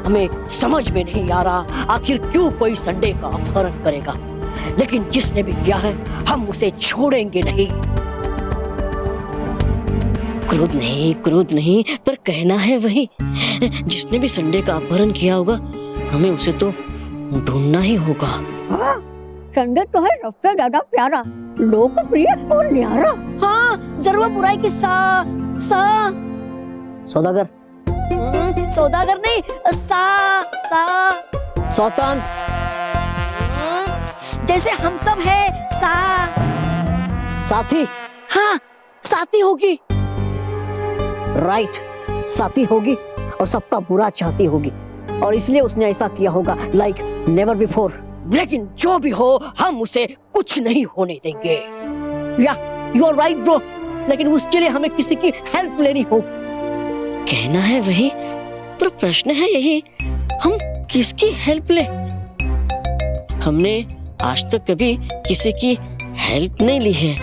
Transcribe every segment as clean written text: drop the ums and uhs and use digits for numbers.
हमें समझ में नहीं आ रहा आखिर क्यों कोई संडे का अपहरण करेगा, लेकिन जिसने भी किया है हम उसे छोड़ेंगे नहीं। क्रोध नहीं पर कहना है वही। जिसने भी संडे का अपहरण किया होगा हमें उसे तो ढूंढना ही होगा। हाँ, संडे तो है सबसे ज्यादा प्यारा, लोकप्रिय और न्यारा। हाँ, जरूर बुराई की सौदागर सौदागर नहीं, सौतान, जैसे हम सब है साथी। हाँ, साथी होगी। राइट, साथी होगी और सबका बुरा चाहती होगी और इसलिए उसने ऐसा किया होगा लाइक नेवर बिफोर। लेकिन जो भी हो हम उसे कुछ नहीं होने देंगे। या यू आर राइट ब्रो, लेकिन उसके लिए हमें किसी की हेल्प लेनी होगी। कहना है वही, पर प्रश्न है यही, हम किसकी हेल्प ले? हमने आज तक कभी किसी की हेल्प नहीं ली है।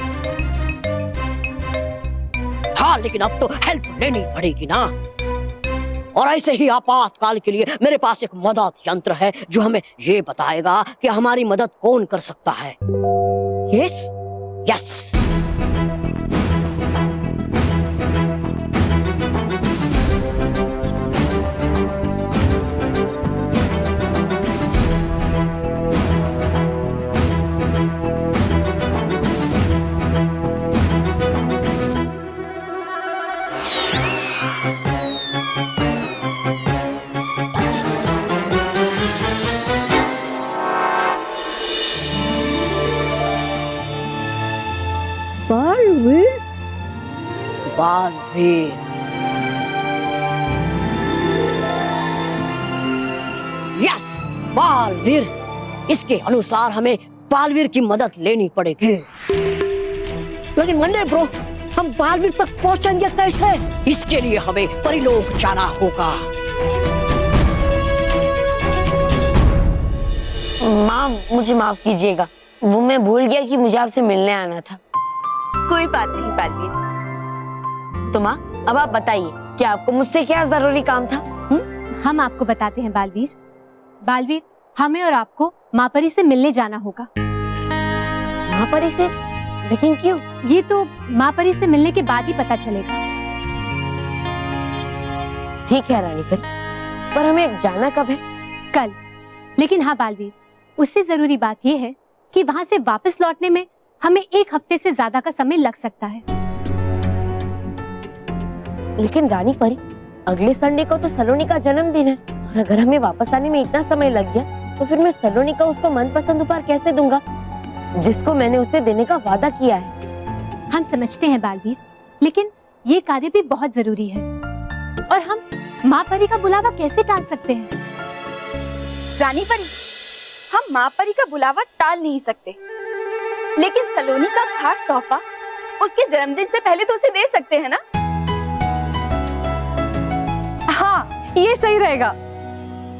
हाँ, लेकिन अब तो हेल्प लेनी पड़ेगी ना। और ऐसे ही आपातकाल के लिए मेरे पास एक मदद यंत्र है जो हमें ये बताएगा कि हमारी मदद कौन कर सकता है। Yes yes. Baalveer, yes, Baalveer. इसके अनुसार हमें बालवीर की मदद लेनी पड़ेगी। लेकिन मंडे ब्रो, हम बालवीर तक पहुंचेंगे कैसे? इसके लिए हमें परिलोक जाना होगा। माँ, मुझे माफ कीजिएगा, वो मैं भूल गया कि मुझे आपसे मिलने आना था। कोई बात नहीं बालवीर। तो माँ, अब आप बताइए कि आपको मुझसे क्या जरूरी काम था? हम आपको बताते हैं बालवीर। बालवीर, हमें और आपको माँ परी से मिलने जाना होगा। माँ परी से? लेकिन क्यों? ये तो माँ परी से मिलने के बाद ही पता चलेगा। ठीक है रानी परी, पर हमें जाना कब है? कल। लेकिन हाँ बालवीर, उससे जरूरी बात यह है कि वहाँ से वापस लौटने में हमें 1 हफ्ते से ज्यादा का समय लग सकता है। लेकिन रानी परी, अगले संडे को तो सलोनी का जन्मदिन है और अगर हमें वापस आने में इतना समय लग गया तो फिर मैं सलोनी का उसको मनपसंद उपहार कैसे दूंगा जिसको मैंने उसे देने का वादा किया है? हम समझते हैं बालवीर, लेकिन ये कार्य भी बहुत जरूरी है और हम माँ परी का बुलावा कैसे टाल सकते हैं? रानी परी, हम माँ परी का बुलावा टाल नहीं सकते, लेकिन सलोनी का खास तोहफा उसके जन्मदिन से पहले तो उसे दे सकते हैं ना? हाँ, ये सही रहेगा।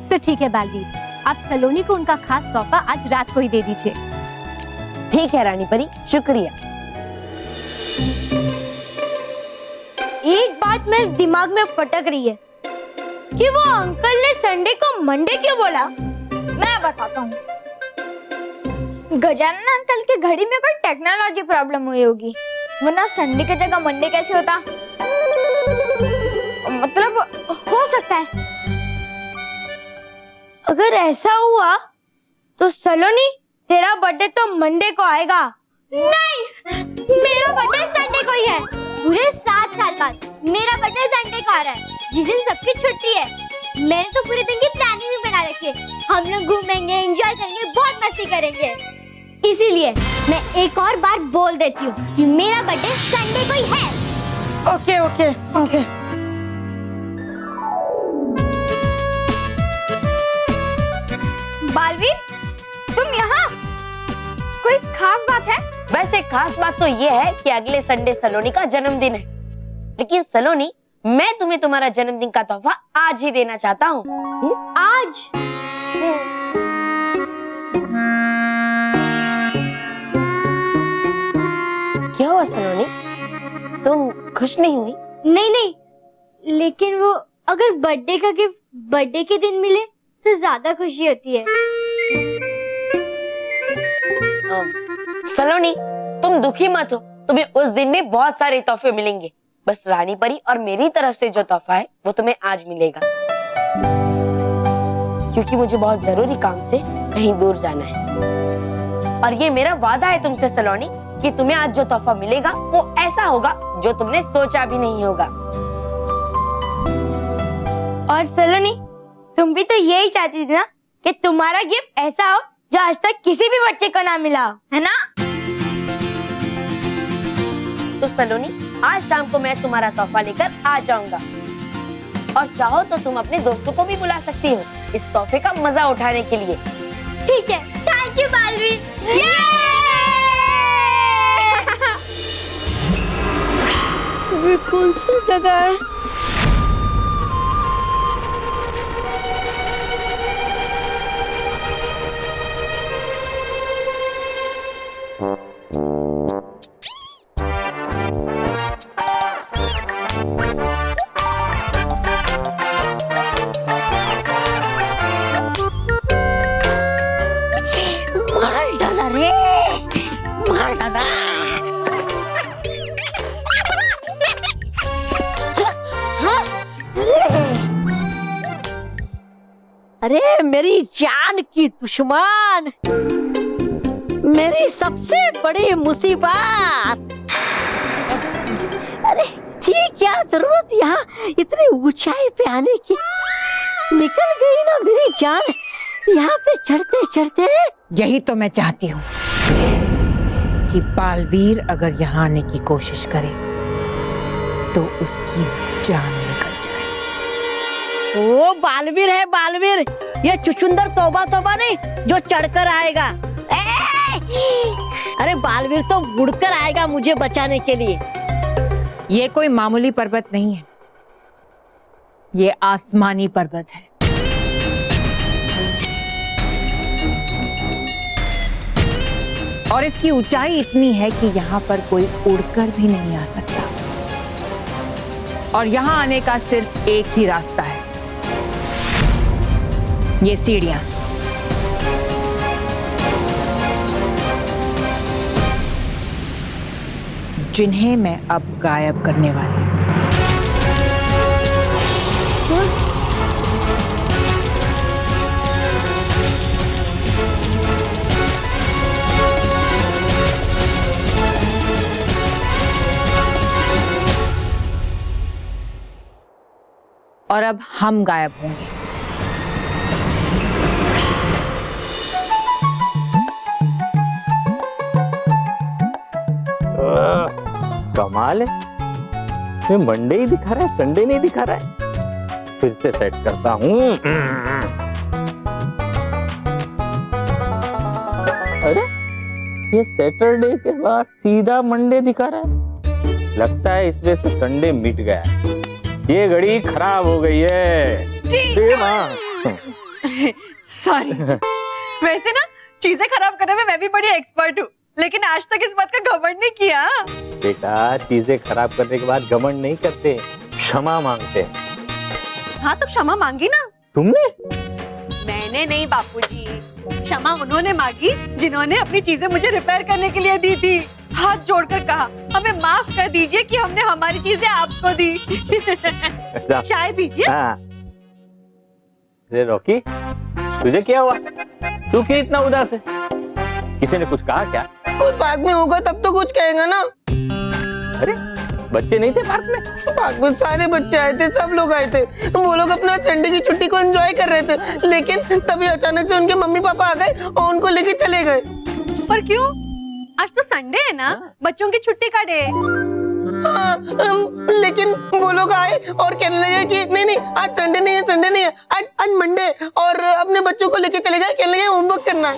तो ठीक है बालवीर, आप सलोनी को उनका खास तोहफा आज रात को ही दे दीजिए। ठीक है रानी परी, शुक्रिया। एक बात मेरे दिमाग में फटक रही है कि वो अंकल ने संडे को मंडे क्यों बोला? मैं बताता हूँ। गजानन अंकल के घड़ी में कोई टेक्नोलॉजी प्रॉब्लम हुई होगी, वरना संडे की जगह मंडे कैसे होता? मतलब हो सकता है। अगर ऐसा हुआ तो सलोनी, तेरा बर्थडे तो मंडे को आएगा। नहीं, मेरा बर्थडे संडे को ही है। पूरे 7 साल बाद मेरा बर्थडे संडे को आ रहा है, जिस दिन सबकी छुट्टी है। मैंने तो पूरे दिन की प्लानिंग भी बना रखी है। हम लोग घूमेंगे, एंजॉय करेंगे, बहुत मस्ती करेंगे। इसीलिए मैं एक और बार बोल देती हूँ कि मेरा बर्थडे संडे को ही है। Okay okay okay. बालवीर, तुम यहाँ? कोई खास बात है? वैसे खास बात तो ये है कि अगले संडे सलोनी का जन्मदिन है, लेकिन सलोनी, मैं तुम्हें तुम्हारा जन्मदिन का तोहफा आज ही देना चाहता हूँ। आज? क्या हुआ सलोनी, तुम खुश नहीं हुई? नहीं नहीं, लेकिन वो अगर बर्थडे का गिफ्ट बर्थडे के दिन मिले तो ज्यादा खुशी होती है। सलोनी, तुम दुखी मत हो, तुम्हें उस दिन में बहुत सारे तोहफे मिलेंगे। बस रानी परी और मेरी तरफ से जो तोहफा है वो तुम्हें आज मिलेगा, क्योंकि मुझे बहुत जरूरी काम से कहीं दूर जाना है। और ये मेरा वादा है तुमसे सलोनी कि तुम्हें आज जो तोहफा मिलेगा वो ऐसा होगा जो तुमने सोचा भी नहीं होगा। और सलोनी, तुम भी तो यही चाहती थी ना कि तुम्हारा गिफ्ट ऐसा हो जो आज तक किसी भी बच्चे को ना मिला हो, है ना? तो सलोनी, आज शाम को मैं तुम्हारा तोहफा लेकर आ जाऊंगा, और चाहो तो तुम अपने दोस्तों को भी बुला सकती हो इस तोहफे का मजा उठाने के लिए। ठीक है, थैंक यू बालवीर। ये कौन सी जगह है? मार डाला रे, मार डाला। अरे मेरी जान की दुश्मन, मेरी सबसे बड़ी मुसीबत। अरे थी क्या जरूरत यहाँ इतनी ऊंचाई पे आने की? निकल गई ना मेरी जान यहाँ पे चढ़ते चढ़ते। यही तो मैं चाहती हूँ कि बालवीर अगर यहाँ आने की कोशिश करे तो उसकी जान निकल जाए। वो बालवीर है बालवीर, ये चुचुंदर तौबा तौबा नहीं जो चढ़कर आएगा। अरे बालवीर तो उड़कर आएगा मुझे बचाने के लिए। ये कोई मामूली पर्वत नहीं है, ये आसमानी पर्वत है। और इसकी ऊंचाई इतनी है कि यहाँ पर कोई उड़कर भी नहीं आ सकता। और यहाँ आने का सिर्फ एक ही रास्ता है, ये सीढ़ियां। जिन्हें मैं अब गायब करने वाली हूं। और अब हम गायब होंगे। कमाल है, इसमें मंडे ही दिखा रहा है, संडे नहीं दिखा रहा है। फिर से सेट करता हूँ। अरे ये सैटरडे के बाद सीधा मंडे दिखा रहा है। लगता है इसमें से संडे मिट गया है। ये घड़ी खराब हो गई है। सॉरी। वैसे ना चीजें खराब करने में मैं भी बड़ी एक्सपर्ट हूँ, लेकिन आज तक इस बात का घमंड नहीं किया। बेटा, चीजें खराब करने के बाद घमंड नहीं करते, क्षमा मांगते। हाँ तो क्षमा मांगी ना तुमने? मैंने नहीं बापूजी, क्षमा उन्होंने मांगी जिन्होंने अपनी चीजें मुझे रिपेयर करने के लिए दी थी। हाथ जोड़कर कहा हमें माफ कर दीजिए कि हमने हमारी चीजें आपको दी। चाय पीजिए। हाँ। अरे रॉकी, तुझे क्या हुआ? तू क्यों इतना उदास है? किसी ने कुछ कहा क्या? कोई पार्क में होगा तब तो कुछ कहेगा ना। अरे बच्चे नहीं थे पार्क में? पार्क में सारे बच्चे आए थे, सब लोग आए थे। वो लोग अपना संडे की छुट्टी को एंजॉय कर रहे थे, लेकिन तभी अचानक से उनके मम्मी पापा आ गए और उनको लेके चले गए। पर क्यों? आज तो संडे है ना, बच्चों की छुट्टी का डे। हाँ, लेकिन वो लोग आए और कहने लगे कि नहीं नहीं आज संडे नहीं है, संडे नहीं है, आज मंडे, और अपने बच्चों को लेके चले गए, कहने लगे होमवर्क करना है।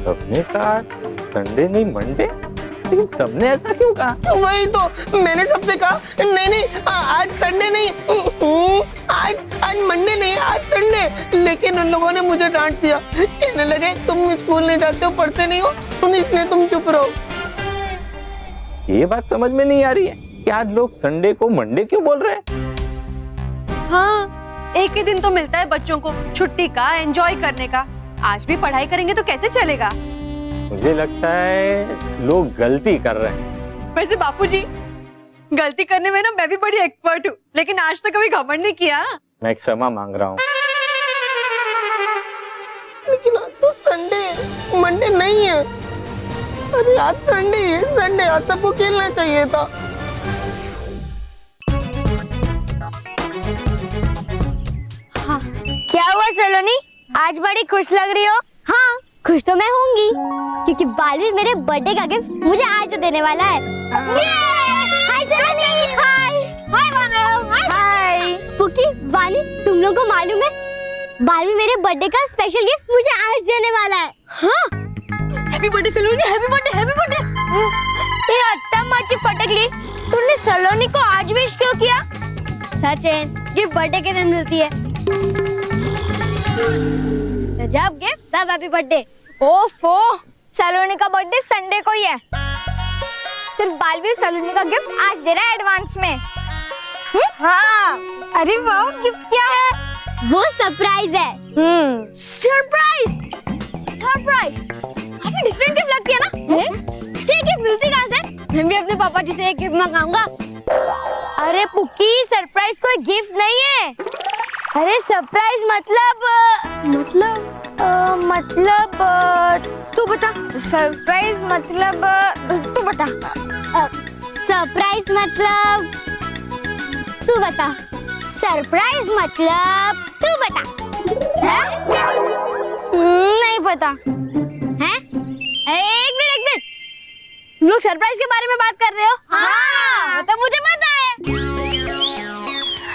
सबने कहा संडे नहीं मंडे, लेकिन सबने ऐसा क्यों कहा? वही तो मैंने सबसे कहा नहीं नहीं आज संडे नहीं, आज मंडे नहीं, आज संडे। लेकिन उन लोगों ने मुझे डांट दिया, कहने लगे तुम स्कूल नहीं जाते हो, पढ़ते नहीं हो, इसलिए तुम चुप रहो। ये बात समझ में नहीं आ रही है। कि आज लोग संडे को मंडे क्यों बोल रहे हैं? हाँ, एक ही दिन तो मिलता है बच्चों को छुट्टी का, एंजॉय करने का। आज भी पढ़ाई करेंगे तो कैसे चलेगा? मुझे लगता है लोग गलती कर रहे हैं। वैसे बापूजी, गलती करने में ना मैं भी बड़ी एक्सपर्ट हूँ, लेकिन आज तक कभी घमंड नहीं किया। मैं क्षमा मांग रहा हूँ। लेकिन आज तो संडे है, मंडे नहीं है। अरे आज संडे है, संडे आज सबको खेलना चाहिए था। क्या हुआ सलोनी, आज बड़ी खुश लग रही हो? हाँ, खुश तो मैं होंगी क्योंकि बालवीर मेरे बर्थडे का गिफ्ट मुझे आज तो देने वाला है। हाय सलोनी, हाय हाय मानव, हाय पुकी, वानी, तुम लोगों को मालूम है बालवीर मेरे बर्थडे का स्पेशल गिफ्ट मुझे आज देने वाला है। हाँ, हैप्पी बर्थडे सलोनी, हैप्पी बर्थडे, हैप्पी बर्थडे। ये अत्ता माची फटकली, तूने सलोनी को आज विश क्यों किया? सचिन, गिफ्ट बर्थडे के दिन मिलती है, तो जब गिफ्ट तब हैप्पी बर्थडे। ओफो, सलोनी का बर्थडे संडे को ही है। सिर्फ बालवीर सलोनी का गिफ्ट आज दे रहा है एडवांस में। हाँ, अरे वाह, गिफ्ट क्या है? वो सरप्राइज है। Surprise, surprise. काफी डिफरेंट गिफ्ट लगती है ना? इसे गिफ्ट मिलती कहाँ से? मैं भी अपने पापा जी से एक गिफ्ट मंगाऊंगा। अरे पुकी, सरप्राइज कोई गिफ्ट नहीं है। अरे सरप्राइज मतलब तू बता। सरप्राइज मतलब तू बता। सरप्राइज मतलब तू बता। सरप्राइज मतलब तू बता। नहीं पता है? एक मिनट, तुम लोग सरप्राइज के बारे में बात कर रहे हो? हाँ, तो मुझे पता है।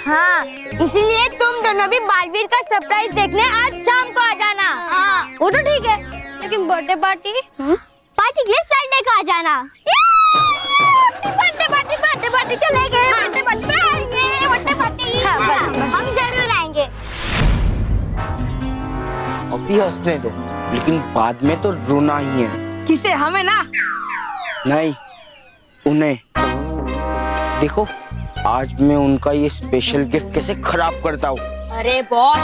हाँ, इसीलिए तुम दोनों भी बालवीर का सरप्राइज देखने आज शाम को आ जाना। हाँ, वो तो ठीक है, लेकिन बर्थडे पार्टी के लिए संडे को आ जाना। बर्थडे पार्टी चलेंगे। बर्थडे पार्टी में आएंगे। बर्थडे पार्टी हम जरूर आएंगे। अभी हंसने दो, लेकिन बाद में तो रोना ही है। किसे? हमें ना? नहीं, उन्हें। देखो, आज मैं उनका ये स्पेशल गिफ्ट कैसे खराब करता हूँ। अरे बॉस,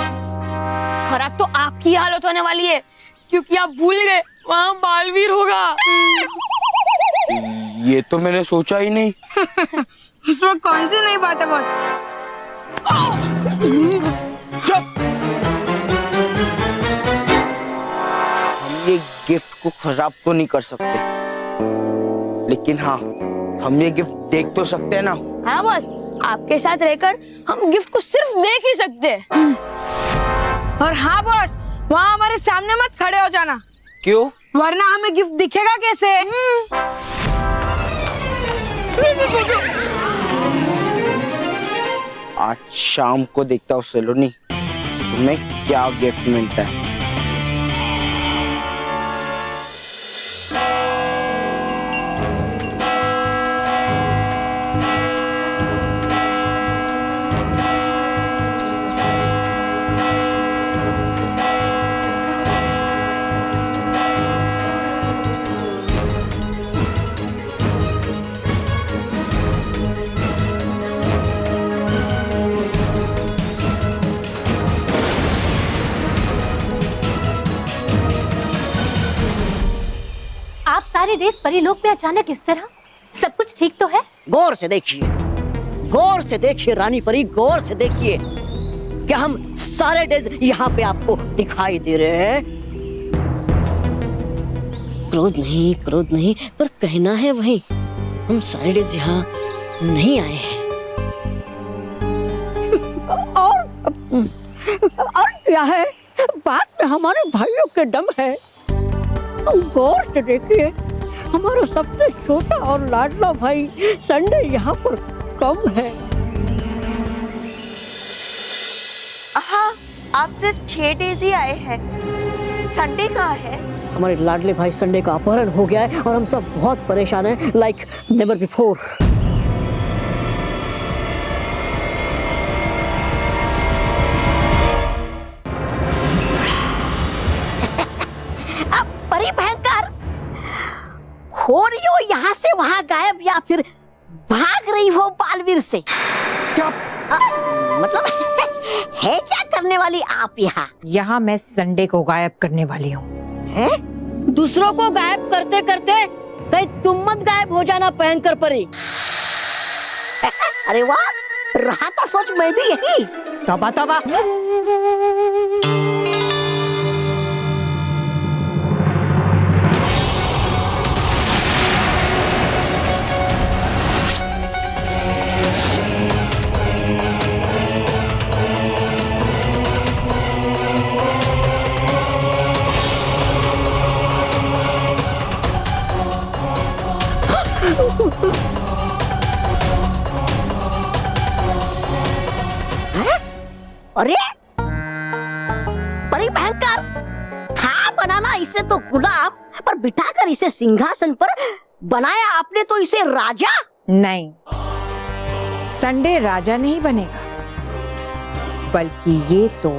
खराब तो आपकी हालत होने वाली है, क्योंकि आप भूल गए वहाँ बालवीर होगा। ये तो मैंने सोचा ही नहीं। इसमें कौन सी नई बात है बॉस? चुप! हम ये गिफ्ट को खराब तो नहीं कर सकते, लेकिन हाँ, हम ये गिफ्ट देख तो सकते हैं ना। हाँ बॉस, आपके साथ रहकर हम गिफ्ट को सिर्फ देख ही सकते हैं। और हाँ बॉस, वहाँ हमारे सामने मत खड़े हो जाना। क्यों? वरना हमें गिफ्ट दिखेगा कैसे? आज शाम को देखता हूँ सलोनी, तुम्हें क्या गिफ्ट मिलता है। आप सारे रेस परीलोक में अचानक इस तरह? सब कुछ ठीक तो है? गौर से देखिए, गौर से देखिए रानी परी, गौर से देखिए। क्या हम सारे डेज यहाँ पे आपको दिखाई दे रहे हैं? क्रोध नहीं, पर कहना है वही, हम सारे डेज यहाँ नहीं आए हैं। और क्या है? बात में हमारे भाइयों के दम है। गौर से देखिए, हमारा सबसे छोटा और लाडला भाई संडे यहाँ पर कम है। हाँ, आप सिर्फ 6 डेज ही आए हैं। संडे कहाँ है? हमारे लाडले भाई संडे का अपहरण हो गया है और हम सब बहुत परेशान हैं, लाइक नेवर बिफोर। परी भयंकर हो रही हो, यहाँ से वहाँ गायब या फिर भाग रही हो? से। चुप। मतलब है क्या करने वाली आप यहाँ? यहाँ मैं संडे को गायब करने वाली हूँ। हैं? दूसरों को गायब करते करते कहीं तुम मत गायब हो जाना भयंकर परी। अरे वाह, रहा था सोच मैं भी यही। तौबा तौबा। अरे परी भयंकर था बनाना इसे तो गुलाम, पर बिठाकर इसे सिंहासन पर बनाया आपने तो इसे राजा। नहीं, संडे राजा नहीं बनेगा, बल्कि ये तो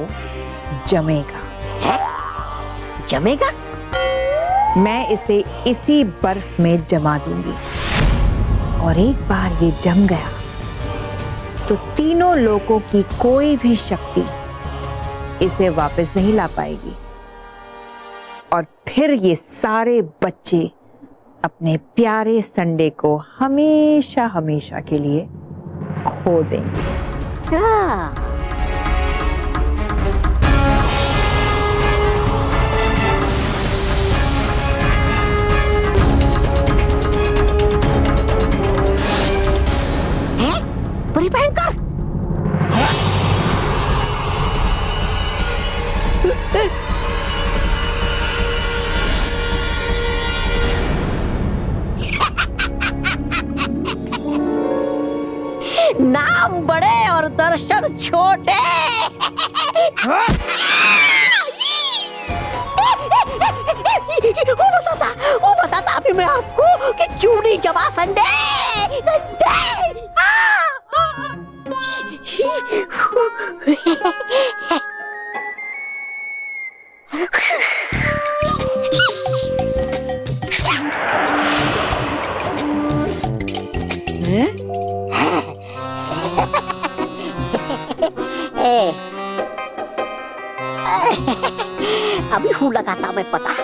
जमेगा। है? जमेगा? मैं इसे इसी बर्फ में जमा दूंगी, और एक बार ये जम गया तो तीनों लोगों की कोई भी शक्ति इसे वापस नहीं ला पाएगी, और फिर ये सारे बच्चे अपने प्यारे संडे को हमेशा हमेशा के लिए खो देंगे। हाँ। परी भयंकर, नाम बड़े और दर्शन छोटे। वो बताता अभी मैं आपको कि क्यों नहीं जमा संडे। संडे अभी हूँ लगाता मैं पता।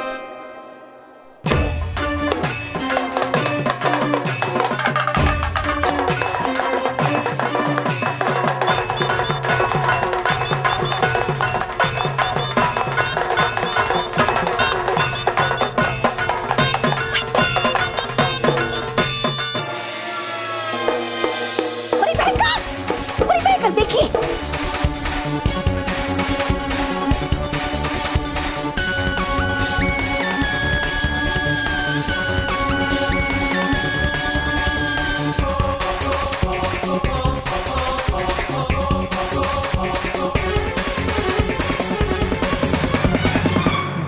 परी भयंकर देखिए,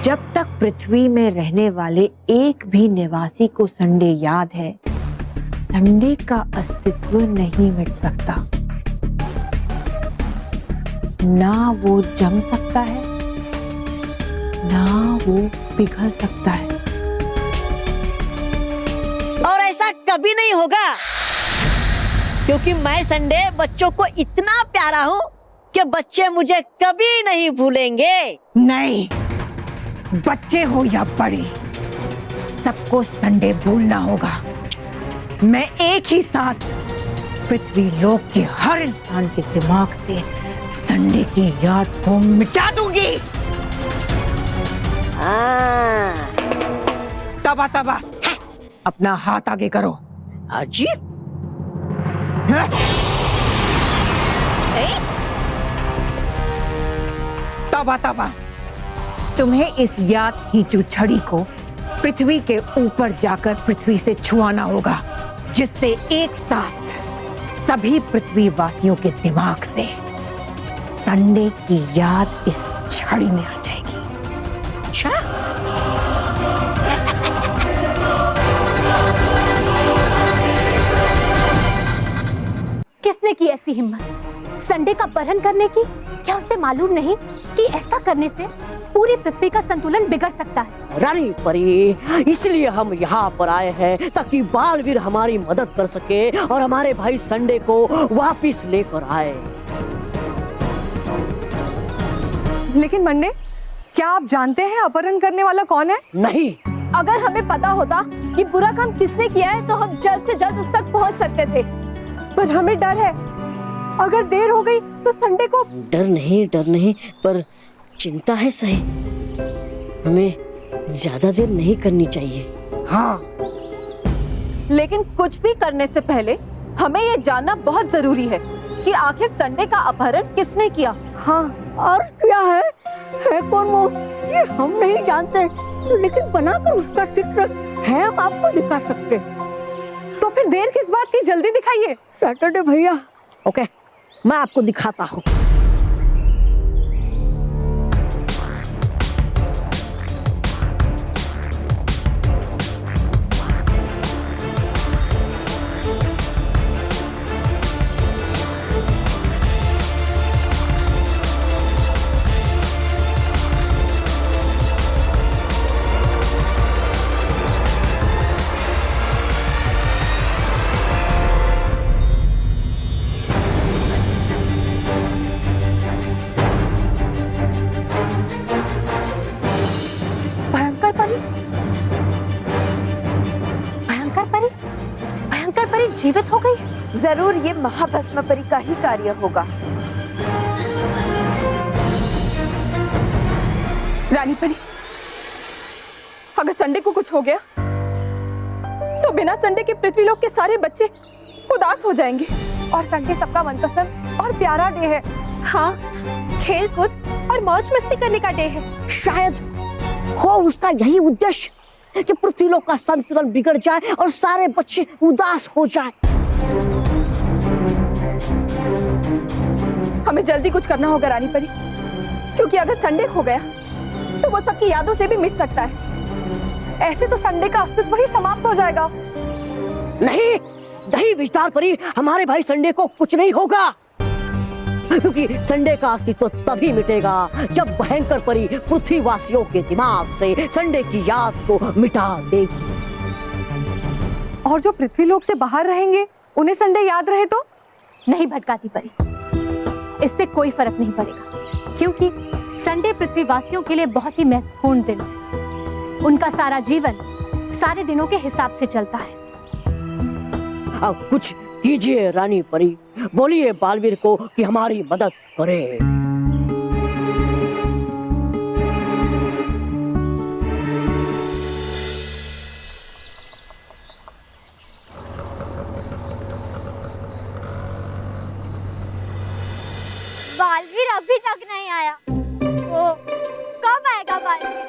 जब तक पृथ्वी में रहने वाले एक भी निवासी को संडे याद है, संडे का अस्तित्व नहीं मिट सकता। ना वो जम सकता है, ना वो पिघल सकता है। और ऐसा कभी नहीं होगा, क्योंकि मैं संडे बच्चों को इतना प्यारा हूँ कि बच्चे मुझे कभी नहीं भूलेंगे। नहीं, बच्चे हो या बड़े, सबको संडे भूलना होगा। मैं एक ही साथ पृथ्वी लोक के हर इंसान के दिमाग से संडे की याद को मिटा दूंगी। तबा तबा, अपना हाथ आगे करो। अजीब। तबा तबा, तुम्हें इस याद खींचू छड़ी को पृथ्वी के ऊपर जाकर पृथ्वी से छुआना होगा, जिससे एक साथ सभी पृथ्वी वासियों के दिमाग से संडे की याद इस छड़ी में आ जाएगी। अच्छा, किसने की ऐसी हिम्मत संडे का अपहरण करने की? क्या उसे मालूम नहीं कि ऐसा करने से पूरी पृथ्वी का संतुलन बिगड़ सकता है। रानी परी, इसलिए हम यहाँ पर आए हैं ताकि बालवीर हमारी मदद कर सके और हमारे भाई संडे को वापिस लेकर आए। लेकिन मंडे, क्या आप जानते हैं अपहरण करने वाला कौन है? नहीं। अगर हमें पता होता कि बुरा काम किसने किया है तो हम जल्द से जल्द उस तक पहुंच सकते थे, पर हमें डर है, अगर देर हो गई तो संडे को। डर नहीं, पर चिंता है सही। हमें ज्यादा देर नहीं करनी चाहिए। हाँ, लेकिन कुछ भी करने से पहले हमें ये जानना बहुत जरूरी है कि आखिर संडे का अपहरण किसने किया। हाँ, और क्या है कौन वो, ये हम नहीं जानते, लेकिन बनाकर उसका चित्र है हम आपको दिखा सकते। तो फिर देर किस बात की, जल्दी दिखाइए। सैटरडे भैया। ओके, मैं आपको दिखाता हूँ। जीवित हो गई? जरूर ये महाभस्म परी का ही कार्य होगा। रानी परी, अगर संडे को कुछ हो गया तो बिना संडे के पृथ्वीलोक के सारे बच्चे उदास हो जाएंगे। और संडे सबका मनपसंद और प्यारा डे है। हाँ, खेल कूद और मौज मस्ती करने का डे है। शायद हो उसका यही उद्देश्य कि पृथ्वीलोक का संतुलन बिगड़ जाए और सारे बच्चे उदास हो जाए। हमें जल्दी कुछ करना होगा रानी परी, क्योंकि अगर संडे खो गया तो वो सबकी यादों से भी मिट सकता है। ऐसे तो संडे का अस्तित्व ही समाप्त हो जाएगा। नहीं विस्तार परी, हमारे भाई संडे को कुछ नहीं होगा, क्योंकि संडे का अस्तित्व तभी मिटेगा जब भयंकर परी पृथ्वीवासियों के दिमाग से संडे की याद को मिटा देगी। और जो पृथ्वीलोक से बाहर रहेंगे उन्हें संडे याद रहे तो? नहीं भटकाती परी, इससे कोई फर्क नहीं पड़ेगा, क्योंकि संडे पृथ्वीवासियों के लिए बहुत ही महत्वपूर्ण दिन है। उनका सारा जीवन सारे दिनों के हिसाब से चलता है। अब कुछ कीजिए रानी परी, बोलिए बालवीर को कि हमारी मदद करे। बालवीर अभी तक नहीं आया। ओ, कब आएगा बालवीर?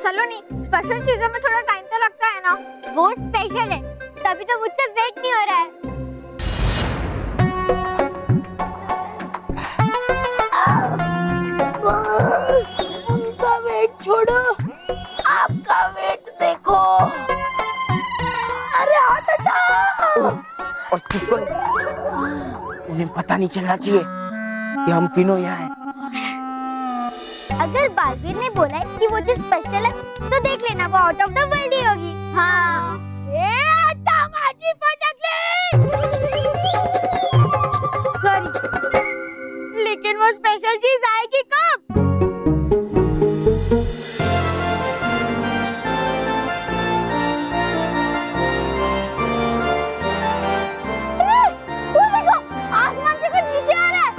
सलोनी, स्पेशल चीजों में थोड़ा टाइम तो लगता है ना? वो स्पेशल है, तभी तो मुझसे वेट नहीं हो रहा है। उनका वेट छोड़ो, आपका वेट देखो। अरे हाथ हटाओ। और चुप करो, उन्हें पता नहीं चलना चाहिए कि हम तीनों यहाँ हैं। अगर बालवीर ने बोला है कि वो चीज स्पेशल है तो देख लेना वो आउट ऑफ द वर्ल्ड ही होगी। हाँ। सॉरी, लेकिन वो स्पेशल चीज आएगी कब? वो देखो, आसमान से कुछ नीचे आ रहा है।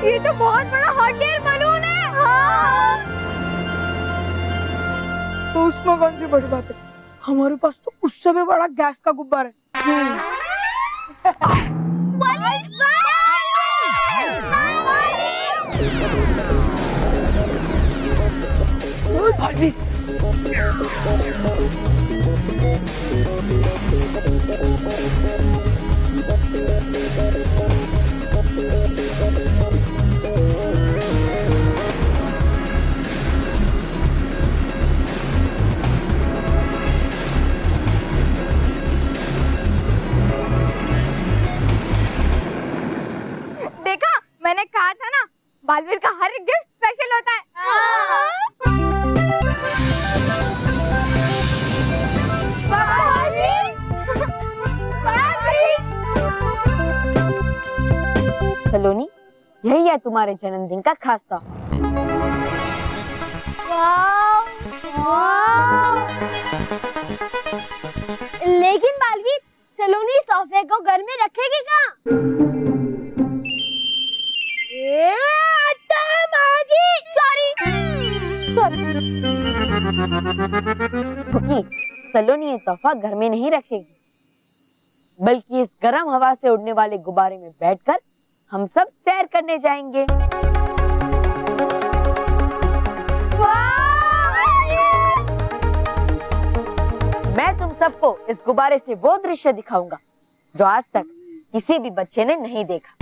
ये तो बहुत बड़ा हॉट एयर बलून है। हाँ। तो उसमें कौन सी बड़ी बात है, हमारे पास तो उससे भी बड़ा गैस का गुब्बारा है। मैंने कहा था ना, बालवीर का हर एक गिफ्ट स्पेशल होता है। सलोनी, यही है तुम्हारे जन्मदिन का खास तौर। लेकिन बालवीर, सलोनी इस तोहफे को घर में रखेगी कहाँ? क्योंकि सलोनी ये तोहफा घर में नहीं रखेगी, बल्कि इस गर्म हवा से उड़ने वाले गुब्बारे में बैठकर हम सब सैर करने जाएंगे। मैं तुम सबको इस गुब्बारे से वो दृश्य दिखाऊंगा जो आज तक किसी भी बच्चे ने नहीं देखा।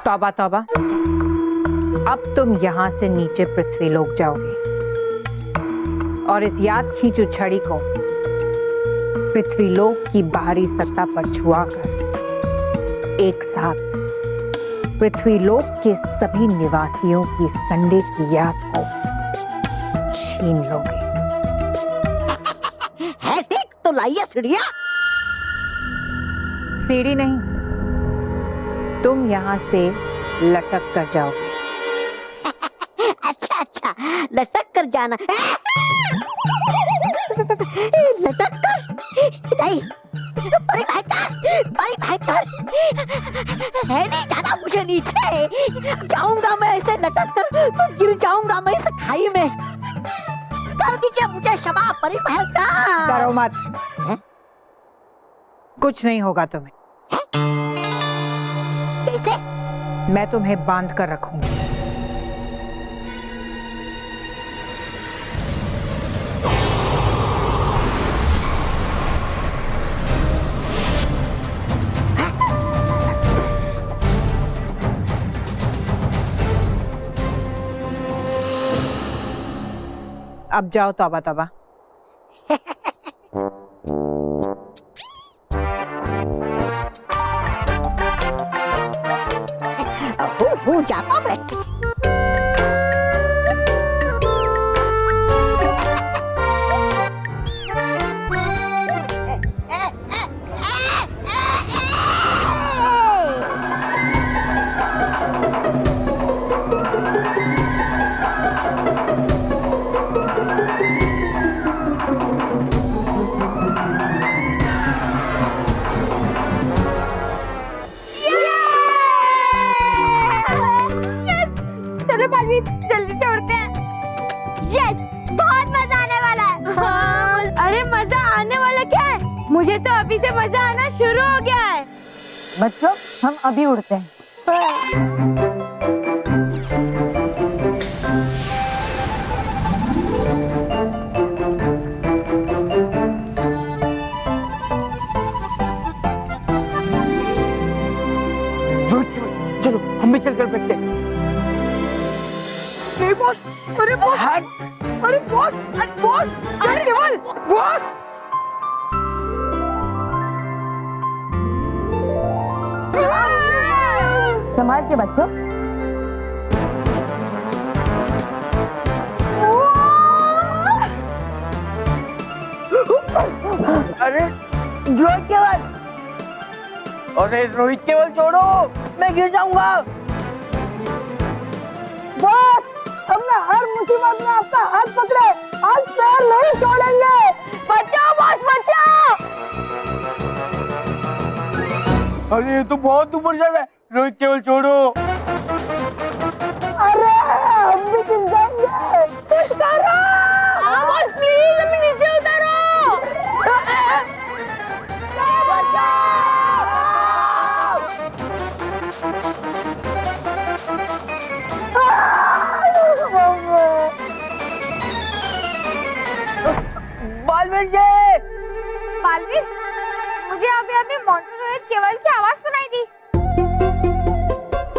तौबा तौबा, अब तुम यहाँ से नीचे पृथ्वी लोक जाओगे और इस याद खींचू छड़ी को पृथ्वी लोक की बाहरी सत्ता पर छुआकर एक साथ पृथ्वी लोक के सभी निवासियों की संडे की याद को छीन लोगे। है ठीक तो लाइए सीढ़ियाँ। सीढ़ी नहीं, तुम यहाँ से लटक कर जाओगे। अच्छा अच्छा, लटक कर जाना। लटक कर नहीं, परी भाई है नहीं जाना मुझे नीचे। जाऊंगा मैं ऐसे लटक कर तो गिर जाऊंगा मैं इस खाई में। कर दीजिए मुझे क्षमा परी भाई। डरो मत, कुछ नहीं होगा तुम्हें। कैसे? मैं तुम्हें बांध कर रखूंगी। अब जाओ तौबा तौबा। जाता मैं। जल्दी से उड़ते हैं। यस, बहुत मजा आने वाला है। अरे मजा आने वाला क्या है? मुझे तो अभी से मजा आना शुरू हो गया है। बच्चों, हम अभी उड़ते हैं। चलो हम भी चलकर बैठते हैं। बॉस, अरे बॉस, अरे बॉस, अरे बॉस, चल केवल बॉस। संभाल के बच्चों। अरे रोहित केवल, अरे रोहित केवल छोड़ो, मैं गिर जाऊंगा। बॉस, हमने हर मुसीबत में आपका हाथ पकड़े, आज पैर नहीं छोड़ेंगे। बचाओ बॉस, बचाओ। अरे ये तो बहुत ऊपर जा रहा है, रोहित केवल छोड़ो। अरे हम भी गिर जाएंगे, कुछ करो। बॉस प्लीज हमें नीचे उतारो। बालवीर जी! बालवीर, मुझे अभी अभी मोंटू रोहित केवल की आवाज सुनाई दी।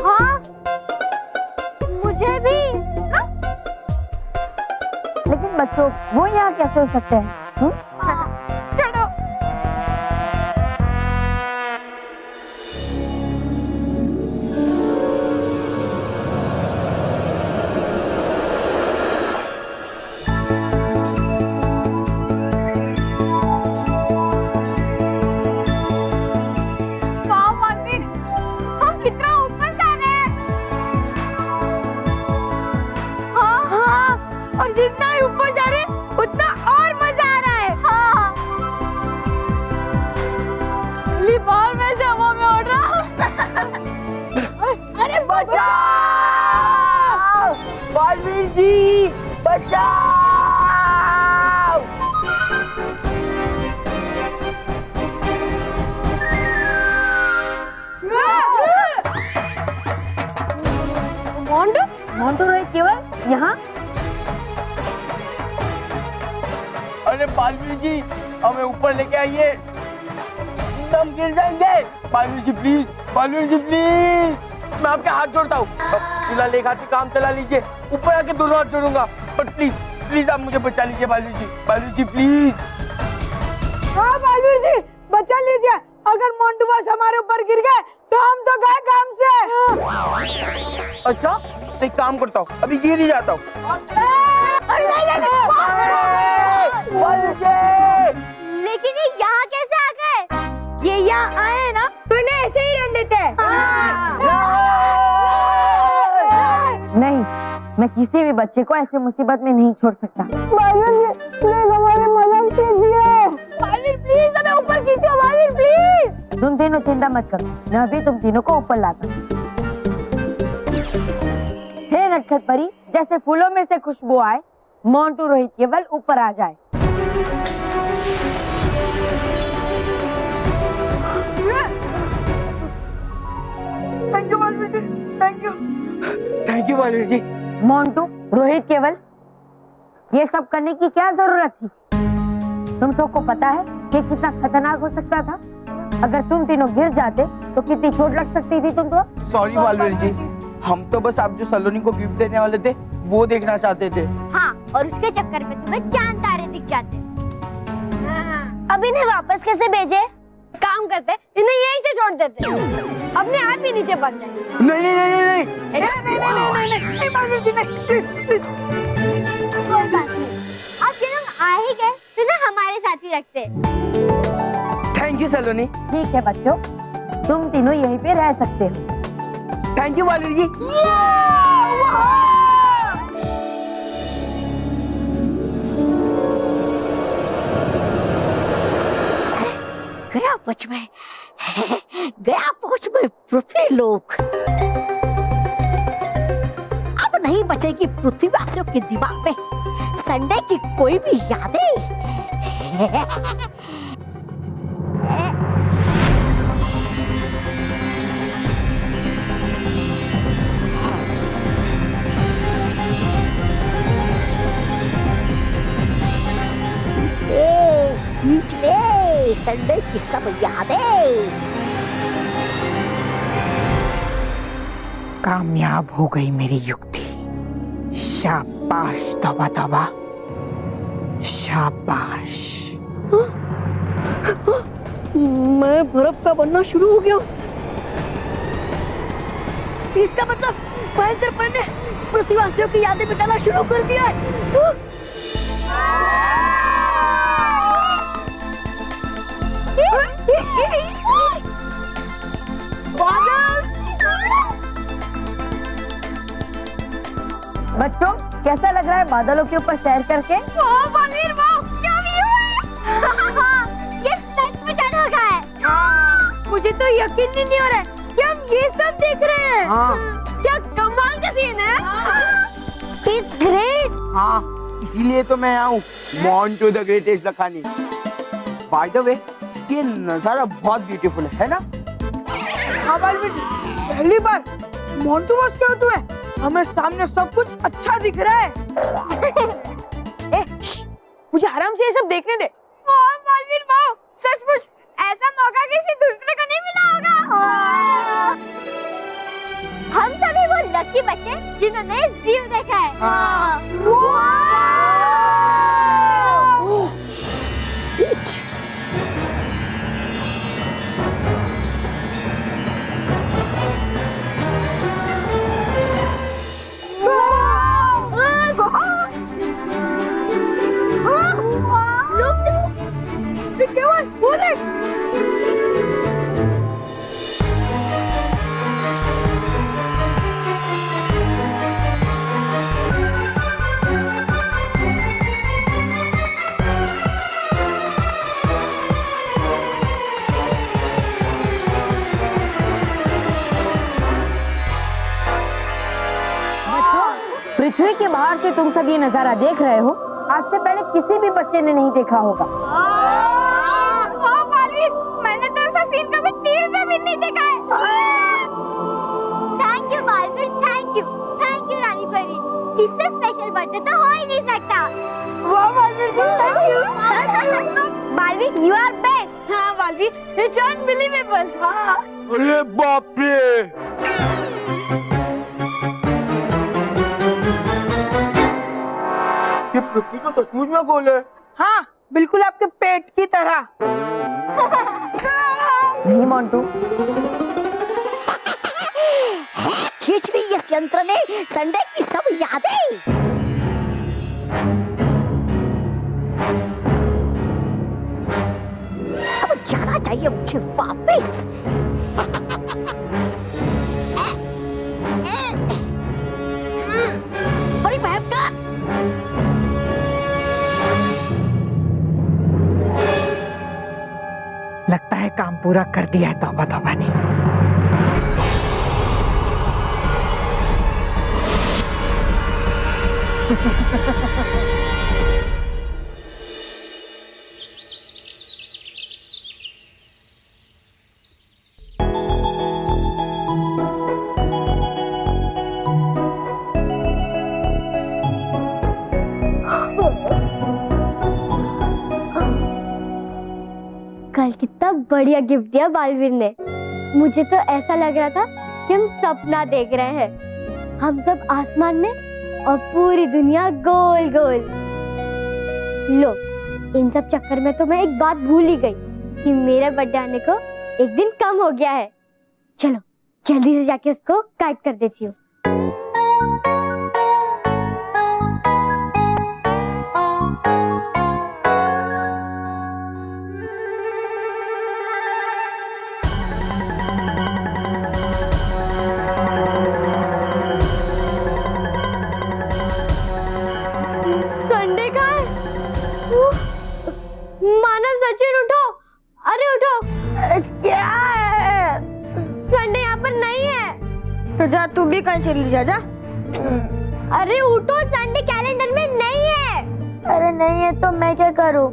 हाँ, मुझे भी। हाँ? लेकिन बच्चों वो यहाँ कैसे हो सकते हैं? चलो। वाह बालवीर, हम कितना ऊपर जा रहे हैं। हाँ, और जितना ही ऊपर जा रहे हैं उतना और मजा आ रहा है। हाँ। बाहर में से हवा में उड़ रहा। अरे बचाओ! बालवीर जी बचाओ! मोंटू रोहित केवल यहाँ? अरे बालवीर जी हमें ऊपर लेके आइए, हम गिर जाएंगे। बालवीर जी प्लीज, बालवीर जी प्लीज, मैं आपके हाथ जोड़ता हूँ, फिलहाल एक हाथ से काम चला लीजिए, ऊपर आके दोनों हाथ जोड़ूंगा, पर प्लीज प्लीज आप मुझे बचा लीजिए बालवीर जी, बालवीर जी प्लीज। हाँ बालवीर जी, बचा लीजिए। अगर मोंटू बस हमारे ऊपर गिर गए तो हम तो गए काम से। अच्छा तो एक काम करता हूँ, अभी गिर ही जाता हूँ। लेकिन ये यहाँ कैसे आ गए? ये यहाँ आए ना तो इन्हें ऐसे ही रहने देते हैं। नहीं, मैं किसी भी बच्चे को ऐसे मुसीबत में नहीं छोड़ सकता। बालवीर प्लीज हमें ऊपर खींचो, बालवीर प्लीज। तुम तीनों चिंता मत करो, मैं अभी तुम तीनों को ऊपर लाता हूँ। हे नटखट परी, जैसे फूलों में से खुशबू आए, मोंटू रोहित केवल ऊपर आ जाए। Thank you Baalveer ji, thank you Baalveer ji. Montu Rohit केवल, ये सब करने की क्या जरूरत थी? तुम सबको पता है कि कितना खतरनाक हो सकता था? अगर तुम तीनों गिर जाते तो कितनी चोट लग सकती थी तुमको? सॉरी बालवीर जी, हम तो बस आप जो सलोनी को गिफ्ट देने वाले थे वो देखना चाहते थे। हाँ, और उसके चक्कर में तुम्हें चांद तारे दिख जाते। अब इन्हें वापस कैसे भेजे? काम करते, इन्हें यहीं से छोड़ देते, अपने आप ही नीचे पड़ जाए। नहीं नहीं नहीं नहीं नहीं बालवीर जी नहीं, प्लीज प्लीज। कोई बात नहीं, अब ये लोग आ ही गए तो ना हमारे साथ ही रखते। थैंक यू सलोनी। ठीक है बच्चों, तुम तीनों यहीं पे रह सकते हो। थैंक यू बालवीर जी। गया पहुंच में, गया पहुंच में पृथ्वी लोक। अब नहीं बचेगी पृथ्वीवासियों के दिमाग में संडे की कोई भी यादें। खींच ले संडे की सब यादें। कामयाब हो गई मेरी युक्ति। शाबाश तौबा तौबा, शाबाश। मैं बर्फ का बनना शुरू हो गया। इसका मतलब महेंद्र पर ने पृथ्वीवासियों की यादें मिटाना शुरू कर दिया है। बच्चों, कैसा लग रहा है बादलों के ऊपर सैर करके? बालवीर, वाह, क्या व्यू है! ये सच में अनोखा है। मुझे तो यकीन ही नहीं हो रहा है कि हम ये सब देख रहे हैं। क्या कमाल का सीन है! It's great! हाँ, इसीलिए तो मैं आऊँ Montu the greatest Lakhani. By the way, ये नजारा बहुत ब्यूटीफुल है ना? हाँ बालवीर, पहली बार मोंटू बस के होते हुए हमें सामने सब कुछ अच्छा दिख रहा है। मुझे आराम से ये सब देखने दे। वाह बालवीर वाह, सचमुच ऐसा मौका किसी दूसरे को नहीं मिला होगा। हम सभी वो लकी बच्चे जिन्होंने व्यू देखा है। पृथ्वी के बाहर से तुम सब ये नजारा देख रहे हो, आज से पहले किसी भी बच्चे ने नहीं देखा होगा। मैंने तो ऐसा सीन कभी टीवी पे भी नहीं देखा है। Thank you Balveer, thank you Rani Pari. इससे स्पेशल बर्थडे तो हो ही नहीं सकता। वाह Balveer ji, thank you. Balveer you are best. हाँ बालवीर, इट्स अनबिलीवेबल। हाँ। अरे बाप रे, ये पृथ्वी तो सचमुच में गोल है। हाँ बिल्कुल आपके पेट की तरह। नहीं मोंटू, खींच ली इस यंत्र ने संडे की सब यादें। अब जाना चाहिए मुझे वापस। बड़ी भयंकर। लगता है काम पूरा कर दिया है तौबा तौबा ने। कल कितना बढ़िया गिफ्ट दिया बालवीर ने। मुझे तो ऐसा लग रहा था कि हम सपना देख रहे हैं। हम सब आसमान में और पूरी दुनिया गोल गोल। लो, इन सब चक्कर में तो मैं एक बात भूल ही गई कि मेरा बर्थडे आने को एक दिन कम हो गया है। चलो जल्दी से जाके उसको गाइड कर देती हूँ। संडे का है? मानव सचिन उठो, अरे उठो। क्या है? संडे यहाँ पर नहीं है। तो जा तू भी कहीं चली जा। अरे उठो, संडे कैलेंडर में नहीं है। अरे नहीं है तो मैं क्या करूं?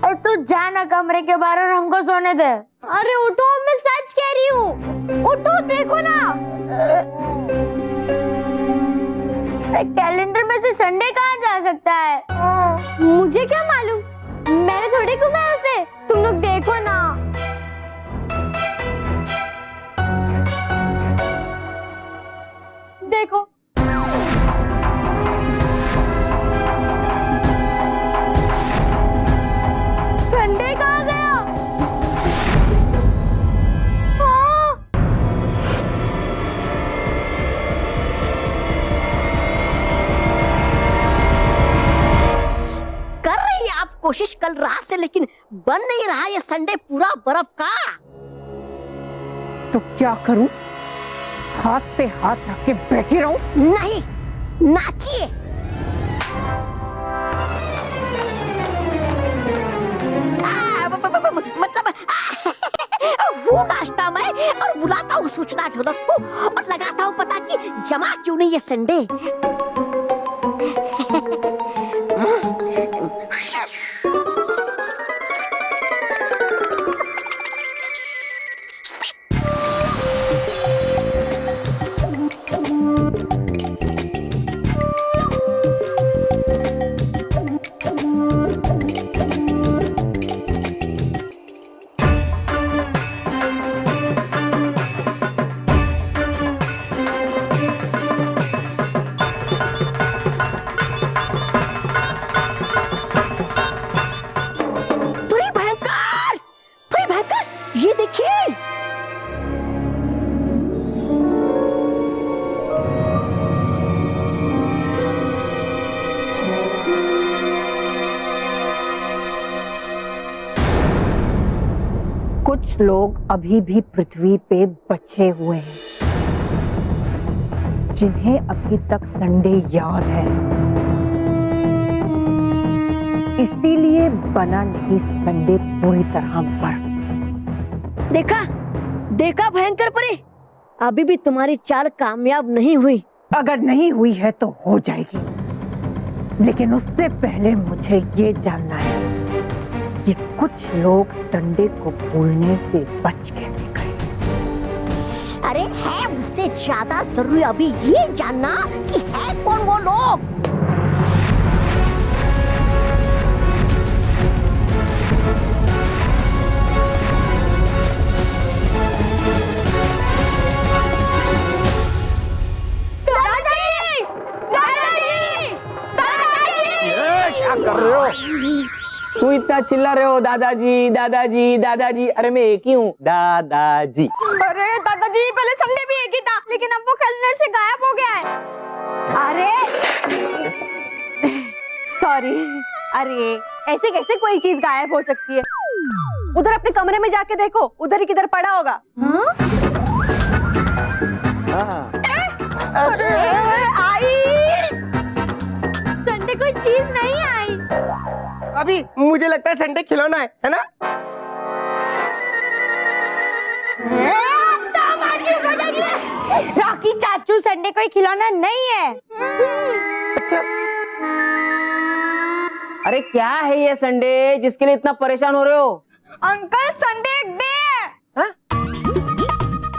अरे तू जा ना कमरे के बाहर और हमको सोने दे। अरे उठो, मैं सच कह रही हूँ। उठो, देखो ना। कैलेंडर में से संडे कहाँ जा सकता है? मुझे क्या मालूम, मैंने थोड़ी घुमाया उसे। तुम लोग देखो ना। देखो संडे कहाँ गया? कर रही है आप कोशिश कल रात से, लेकिन बन नहीं रहा ये संडे पूरा बर्फ का। तो क्या करूं? हाथ पे हाथ रख के बैठी रहूं? नहीं, नाचिए। मतलब वो नाचता मैं और बुलाता हूँ सूचना ढोलक को और लगाता हूँ पता कि जमा क्यों नहीं ये संडे। कुछ लोग अभी भी पृथ्वी पे बचे हुए हैं जिन्हें अभी तक संडे याद है, इसीलिए बना नहीं संडे पूरी तरह बर्फ। देखा देखा भयंकर परी, अभी भी तुम्हारी चाल कामयाब नहीं हुई। अगर नहीं हुई है तो हो जाएगी, लेकिन उससे पहले मुझे ये जानना है कि कुछ लोग संडे को भूलने से बच कैसे गए। अरे है उससे ज्यादा जरूरी अभी ये जानना कि है कौन वो लोग। क्या कर रहे हो? क्यों इतना चिल्ला रहे हो? दादाजी दादाजी दादाजी। अरे मैं एक ही हूँ, दादाजी। अरे दादाजी पहले संडे भी एक ही था, लेकिन अब वो कैलेंडर से गायब हो गया है। अरे सॉरी, अरे ऐसे कैसे कोई चीज गायब हो सकती है? उधर अपने कमरे में जाके देखो, उधर ही किधर पड़ा होगा। अरे आई, संडे कोई चीज नहीं आई। अभी मुझे लगता है संडे खिलौना है ना? रॉकी चाचू, संडे कोई खिलौना नहीं है। अच्छा, अरे क्या है ये संडे जिसके लिए इतना परेशान हो रहे हो? अंकल संडे एक डे है। हा?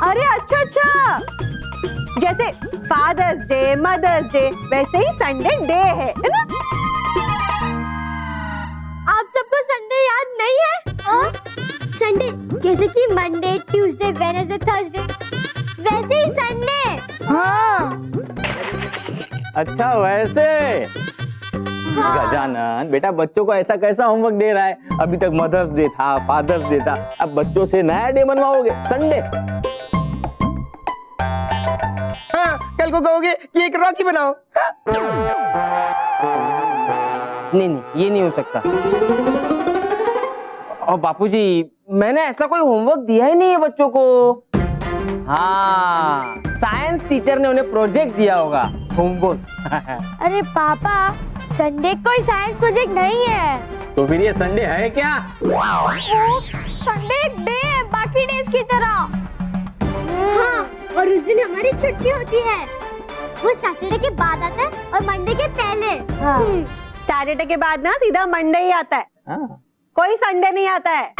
अरे अच्छा अच्छा, जैसे फादर्स डे, मदर्स डे, वैसे ही संडे डे है ना? आप सबको संडे याद नहीं है? संडे जैसे कि मंडे, ट्यूसडे, वेडनेसडे, थर्सडे, वैसे ही संडे। हाँ। अच्छा वैसे। गजानन बेटा, बच्चों को ऐसा कैसा होमवर्क दे रहा है? अभी तक मदर्स डे था, फादर्स डे था, अब बच्चों से नया डे बनवाओगे, संडे। हाँ, कल को कहोगे कि एक रॉकी बनाओ। नहीं नहीं, ये नहीं हो सकता। और बापूजी, मैंने ऐसा कोई होमवर्क दिया ही नहीं है बच्चों को। हाँ, साइंस टीचर ने उन्हें प्रोजेक्ट दिया होगा, होमवर्क। अरे पापा, संडे कोई साइंस प्रोजेक्ट नहीं है। तो फिर ये संडे है क्या? संडे एक डे है बाकी डेज की तरह। हाँ, और उस दिन हमारी छुट्टी होती है। वो सैटरडे के बाद आता है और मंडे के पहले। सैटरडे के बाद ना सीधा मंडे ही आता है। कोई संडे नहीं आता है।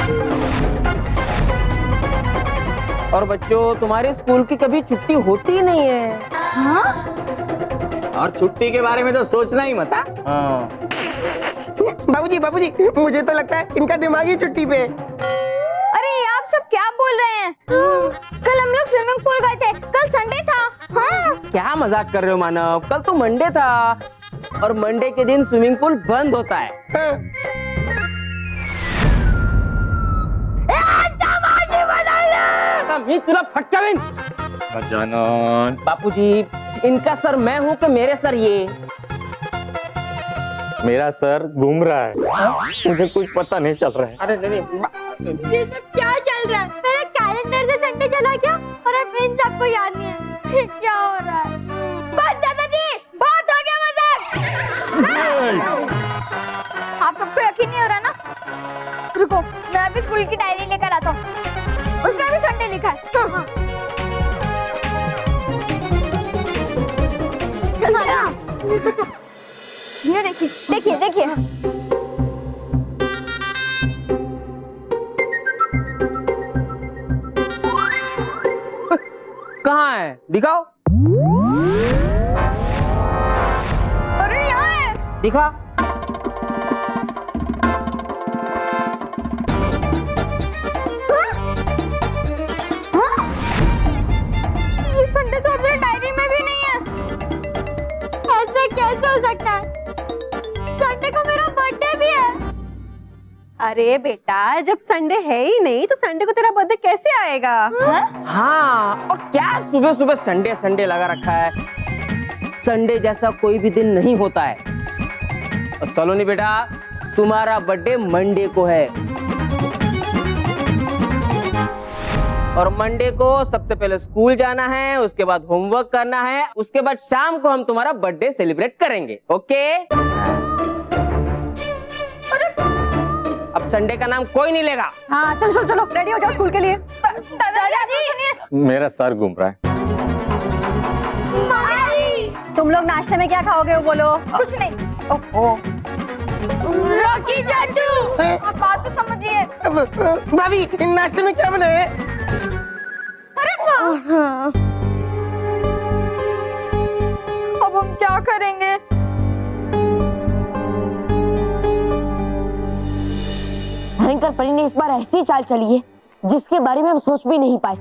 और बच्चों, तुम्हारे स्कूल की कभी छुट्टी होती ही नहीं है। और छुट्टी के बारे में तो सोचना ही मत। बाबूजी बाबूजी, मुझे तो लगता है इनका दिमाग ही छुट्टी पे है। अरे आप सब क्या बोल रहे हैं? कल हम लोग स्विमिंग पूल गए थे, कल संडे था। हाँ? क्या मजाक कर रहे हो मानव? कल तो मंडे था और मंडे के दिन स्विमिंग पूल बंद होता है। हाँ। तुला फटका बिन। गजानन बापूजी, इनका सर मैं हूँ कि मेरे सर ये? मेरा सर घूम रहा है, मुझे कुछ पता नहीं चल रहा है। अरे नहीं, ये सब क्या चल रहा है? मेरा कैलेंडर से संडे चला क्या? और अब इन सबको याद नहीं है। क्या हो रहा है? बस दादाजी, बहुत हो गया मजाक। आप सबको यकीन नहीं हो रहा ना? रुको, मैं अभी स्कूल की डायरी लेकर आता हूँ, उसमें भी संडे लिखा है। हाँ। ये देखिए देखिए देखिए। कहाँ है? दिखाओ। अरे यहाँ है। दिखा। ये संडे तो अपने डायरी में भी नहीं है। ऐसा कैसे हो सकता है? संडे को मेरा बर्थडे भी है। अरे बेटा, जब संडे है ही नहीं तो संडे को तेरा बर्थडे कैसे आएगा? हाँ, और क्या सुबह सुबह संडे संडे लगा रखा है? संडे जैसा कोई भी दिन नहीं होता है। और सलोनी बेटा, तुम्हारा बर्थडे मंडे को है। और मंडे को सबसे पहले स्कूल जाना है, उसके बाद होमवर्क करना है, उसके बाद शाम को हम तुम्हारा बर्थडे सेलिब्रेट करेंगे। ओके? अब संडे का नाम कोई नहीं लेगा। हाँ चलो चलो चलो, रेडी हो जाओ स्कूल के लिए। दादाजी सुनिए। मेरा सर घूम रहा है। तुम लोग नाश्ते में क्या खाओगे वो बोलो। कुछ नहीं। ओहो। रॉकी चाचू आप बात तो समझिए। भाभी नाश्ते में क्या बनाए? अरे अब हम क्या करेंगे? भयंकर परी ने इस बार ऐसी चाल चली है जिसके बारे में हम सोच भी नहीं पाए।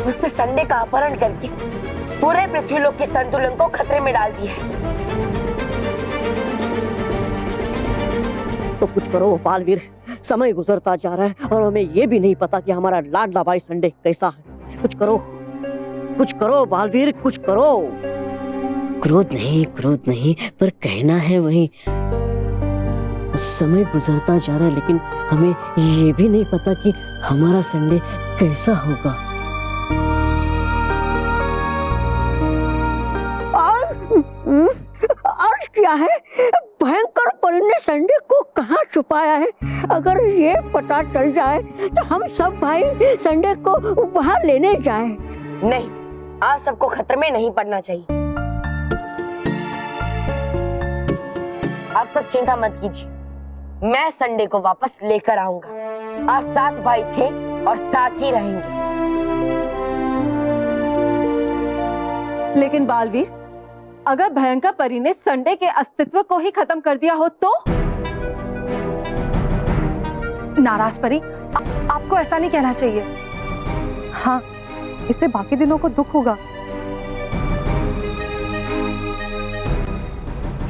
उसने संडे का अपहरण करके पूरे पृथ्वीलोक के संतुलन को खतरे में डाल दिया है। तो कुछ करो बालवीर, समय गुजरता जा रहा है और हमें ये भी नहीं पता कि हमारा लाडला भाई संडे कैसा है। कुछ करो बालवीर, कुछ करो। क्रोध नहीं, पर कहना है वही। समय गुजरता जा रहा है लेकिन हमें ये भी नहीं पता कि हमारा संडे कैसा होगा। अर्ज क्या है? भयंकर परी ने संडे को कहाँ छुपाया है? अगर ये पता चल जाए तो हम सब भाई संडे को वहाँ लेने जाएं। नहीं, आप सबको खतरे में नहीं पड़ना चाहिए। आप सब चिंता मत कीजिए, मैं संडे को वापस लेकर आऊंगा। आप 7 भाई थे और साथ ही रहेंगे। लेकिन बालवीर, अगर भयंकर परी ने संडे के अस्तित्व को ही खत्म कर दिया हो तो? नाराज परी, आपको ऐसा नहीं कहना चाहिए। हाँ, इससे बाकी दिनों को दुख होगा।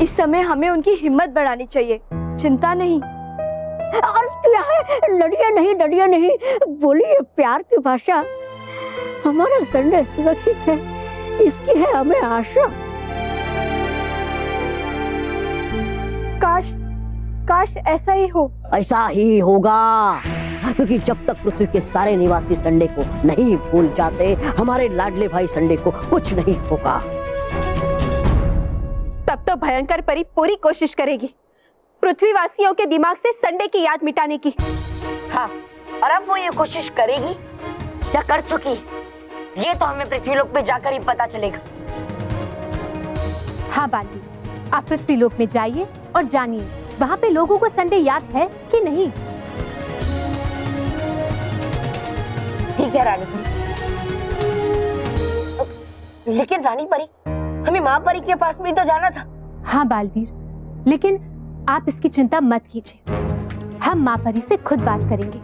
इस समय हमें उनकी हिम्मत बढ़ानी चाहिए, चिंता नहीं। और क्या है? लड़िए नहीं, बोलिए प्यार की भाषा। हमारा संडे सुरक्षित है, इसकी है हमें आशा। काश ऐसा ही हो। ऐसा ही होगा, क्योंकि जब तक पृथ्वी के सारे निवासी संडे को नहीं भूल जाते, हमारे लाडले भाई संडे को कुछ नहीं होगा। तब तो भयंकर परी पूरी कोशिश करेगी पृथ्वीवासियों के दिमाग से संडे की याद मिटाने की। हाँ, और अब वो ये कोशिश करेगी या कर चुकी है, ये तो हमें पृथ्वीलोक पे जाकर ही पता चलेगा। हाँ बाली, आप पृथ्वीलोक में जाइए और जानिए वहाँ पे लोगों को संडे याद है कि नहीं। ठीक है रानी परी। लेकिन रानी परी, हमें माँ परी के पास भी तो जाना था। हाँ बालवीर, लेकिन आप इसकी चिंता मत कीजिए, हम माँ परी से खुद बात करेंगे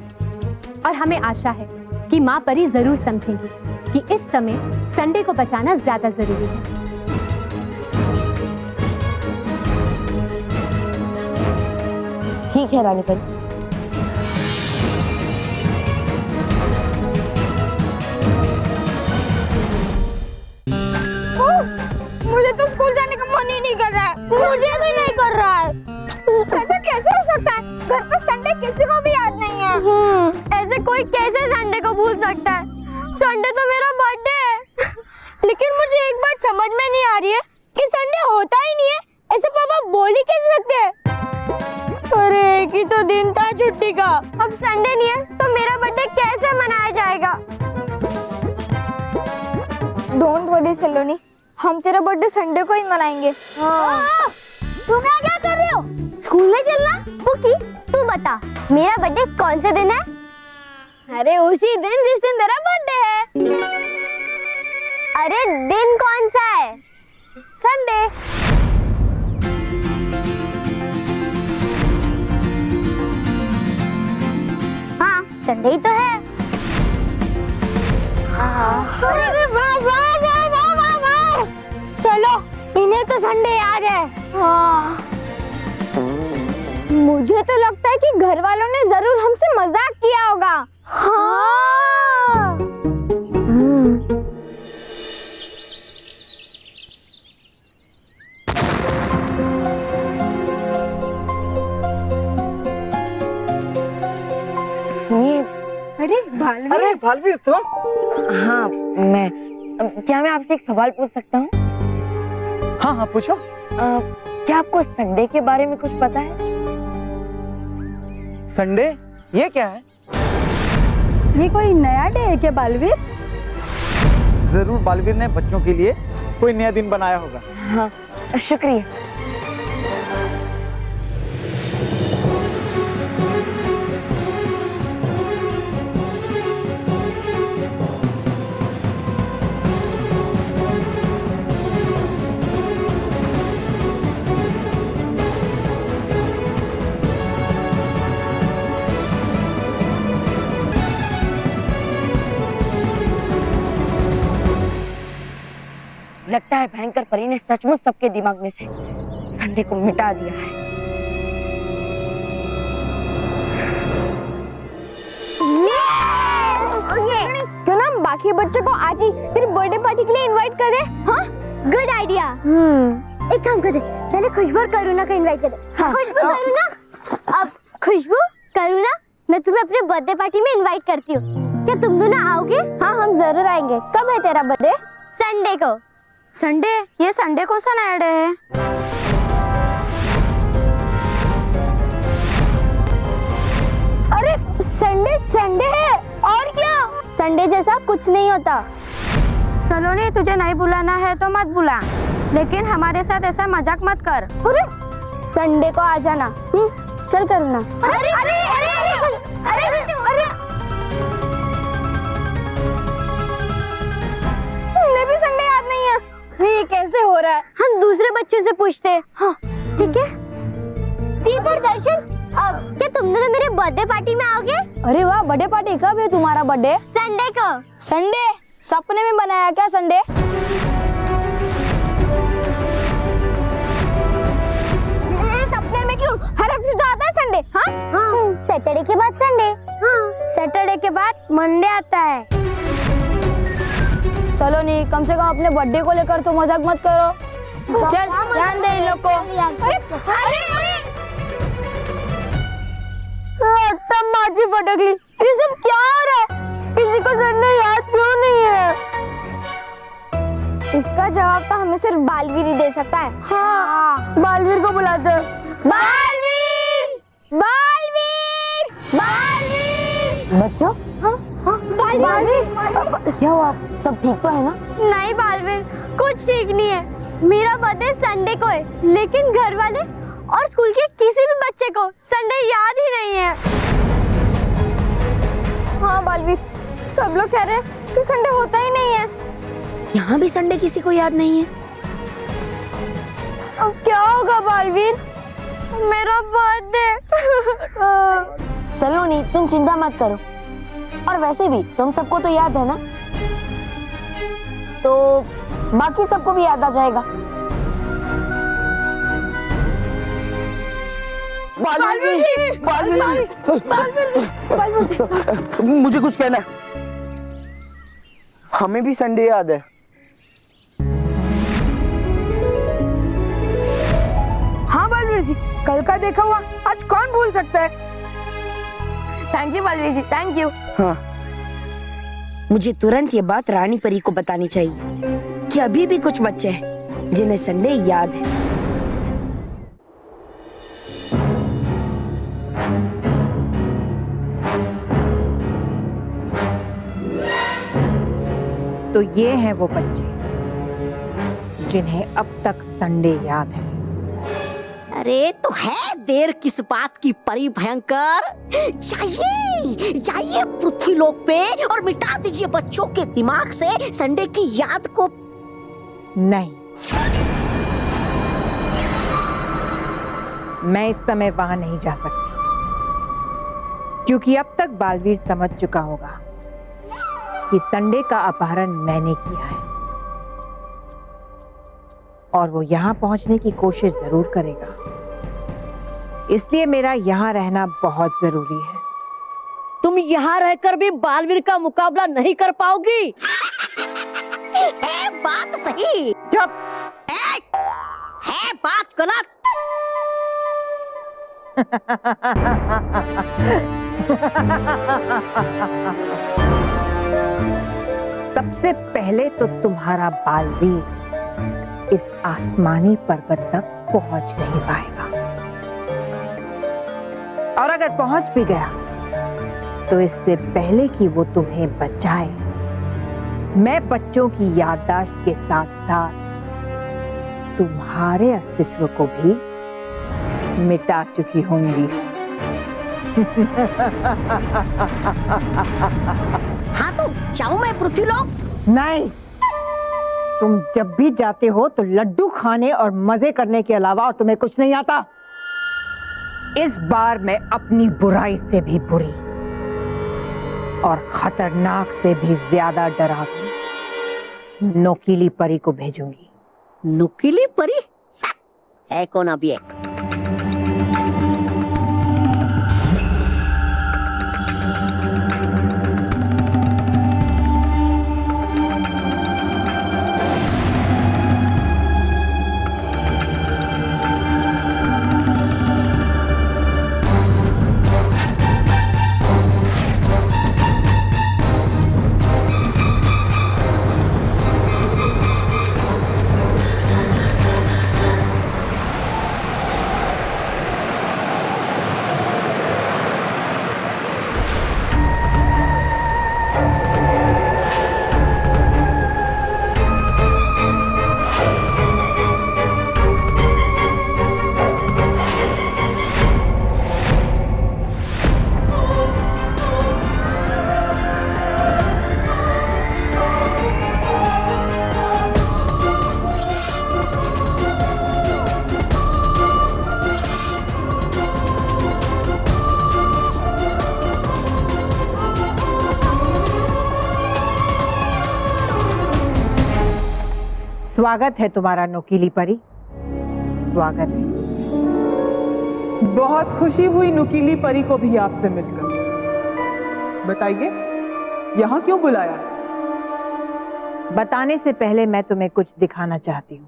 और हमें आशा है कि माँ परी जरूर समझेंगी कि इस समय संडे को बचाना ज्यादा जरूरी है। ठीक है रानी परी। मुझे तो स्कूल जाने का मन ही नहीं कर रहा है। मुझे भी नहीं कर रहा है। ऐसा कैसे हो सकता है? घर पर संडे किसी को भी याद नहीं है। ऐसे कोई कैसे संडे को भूल सकता है? संडे तो मेरा बर्थडे है। लेकिन मुझे एक बात समझ में नहीं आ रही है कि संडे होता ही नहीं है। ऐसे पापा बोल ही कैसे सकते हैं? अरे एक ही तो दिन था छुट्टी का। अब संडे नहीं है तो मेरा बर्थडे कैसे मनाया जाएगा? डोंट वरी सलोनी, हम तेरा बर्थडे संडे को ही मनाएंगे। तुम यहाँ क्या कर रहे हो? स्कूल में चलना? पुकी, तू बता, मेरा बर्थडे कौन से दिन है? अरे उसी दिन जिस दिन तेरा बर्थडे है। अरे दिन कौन सा है? संडे। हाँ, संडे ही तो है। अरे वाह वाह वाह वाह वाह वाह! चलो, इन्हें तो संडे याद है। हाँ। मुझे तो लगता है कि घर वालों ने जरूर हमसे मजाक किया होगा। हाँ। सुनिए अरे बालवीर तुम? हाँ मैं क्या मैं आपसे एक सवाल पूछ सकता हूँ? हाँ हाँ पूछो। क्या आपको संडे के बारे में कुछ पता है? संडे ये क्या है? ये कोई नया डे है क्या बालवीर? जरूर बालवीर ने बच्चों के लिए कोई नया दिन बनाया होगा। हाँ शुक्रिया। लगता है भयंकर परी ने सचमुच सबके दिमाग में से संडे को मिटा दिया है। क्यों ना हम बाकी बच्चों को आज ही तेरी बर्थडे पार्टी के लिए इनवाइट कर दे? हाँ गुड आइडिया। एक काम कर दे, पहले खुशबू और करुणा को इनवाइट कर दे। खुशबू करुणा, अब खुशबू करुणा, मैं तुम्हें अपने बर्थडे पार्टी में इनवाइट करती हूँ। क्या तुम दोनों आओगे? हाँ हम जरूर आएंगे। कब है तेरा बर्थडे? संडे को। संडे? ये संडे कौन सा नया डे है? अरे संडे संडे है और क्या? संडे जैसा कुछ नहीं होता। सलोनी तुझे नहीं बुलाना है तो मत बुला, लेकिन हमारे साथ ऐसा मजाक मत कर। अरे संडे को आ जाना। चल करुणा। अरे अरे अरे अरे अरे अरे मुझे भी संडे याद नहीं है। ये कैसे हो रहा है? हम दूसरे बच्चों से पूछते हैं। हाँ ठीक है। दीप और दर्शन, अब क्या तुम दोनों मेरे बर्थडे पार्टी में आओगे? अरे वाह, बर्थडे पार्टी कब है तुम्हारा बर्थडे? संडे को। संडे? सपने में बनाया क्या संडे? सपने में क्यों? हर हफ्ते तो आता है संडे। हाँ सैटरडे के बाद संडे। हाँ सैटरडे के बाद मंडे आता है। सलोनी कम से कम अपने बर्थडे को लेकर तो मजाक मत करो। चल ध्यान दे इन लोग को। तब माझी भटकली, ये सब क्या हो रहा है? किसी को संडे याद क्यों नहीं है? इसका जवाब तो हमें सिर्फ बालवीर ही दे सकता है। हाँ बालवीर को बुलाते हैं। बालवीर! बालवीर! बालवीर! बच्चों बालवीर! क्या हुआ? सब ठीक तो है ना? नहीं बालवीर, कुछ ठीक नहीं है। मेरा बर्थडे संडे को है, लेकिन घर वाले और स्कूल के किसी भी बच्चे को संडे याद ही नहीं है। हाँ बालवीर, सब लोग कह रहे हैं कि संडे होता ही नहीं है। यहाँ भी संडे किसी को याद नहीं है। अब क्या होगा बालवीर? मेरा बर्थडे। सलोनी तुम चिंता मत करो, और वैसे भी तुम सबको तो याद है ना, तो बाकी सबको भी याद आ जाएगा। मुझे कुछ कहना है। हमें भी संडे याद है। हाँ बालवीर जी, कल का देखा हुआ आज कौन भूल सकता है? Thank you Baalveer ji, thank you. हाँ मुझे तुरंत ये बात रानी परी को बतानी चाहिए कि अभी भी कुछ बच्चे हैं जिन्हें संडे याद है। तो ये हैं वो बच्चे जिन्हें अब तक संडे याद है। अरे तो है देर किस बात की परी भयंकर? जाइए जाइए पृथ्वी लोक पे और मिटा दीजिए बच्चों के दिमाग से संडे की याद को। नहीं, मैं इस समय वहां नहीं जा सकती, क्योंकि अब तक बालवीर समझ चुका होगा कि संडे का अपहरण मैंने किया है, और वो यहाँ पहुंचने की कोशिश जरूर करेगा। इसलिए मेरा यहाँ रहना बहुत जरूरी है। तुम यहाँ रहकर भी बालवीर का मुकाबला नहीं कर पाओगी। है बात सही, चुप। है बात गलत। पहले तो तुम्हारा बालवीर इस आसमानी पर्वत तक पहुंच नहीं पाएगा, और अगर पहुंच भी गया तो इससे पहले कि वो तुम्हें बचाए, मैं बच्चों की याददाश्त के साथ साथ तुम्हारे अस्तित्व को भी मिटा चुकी होंगी। हाँ तो जाऊं मैं पृथ्वीलोक? नहीं, तुम जब भी जाते हो तो लड्डू खाने और मजे करने के अलावा और तुम्हें कुछ नहीं आता। इस बार मैं अपनी बुराई से भी बुरी और खतरनाक से भी ज्यादा डरावनी नुकीली परी को भेजूंगी। नुकीली परी है कौन अभी एक? स्वागत है तुम्हारा नुकीली परी, स्वागत है। बहुत खुशी हुई नुकीली परी को भी आपसे मिलकर। बताइए, यहाँ क्यों बुलाया? बताने से पहले मैं तुम्हें कुछ दिखाना चाहती हूँ।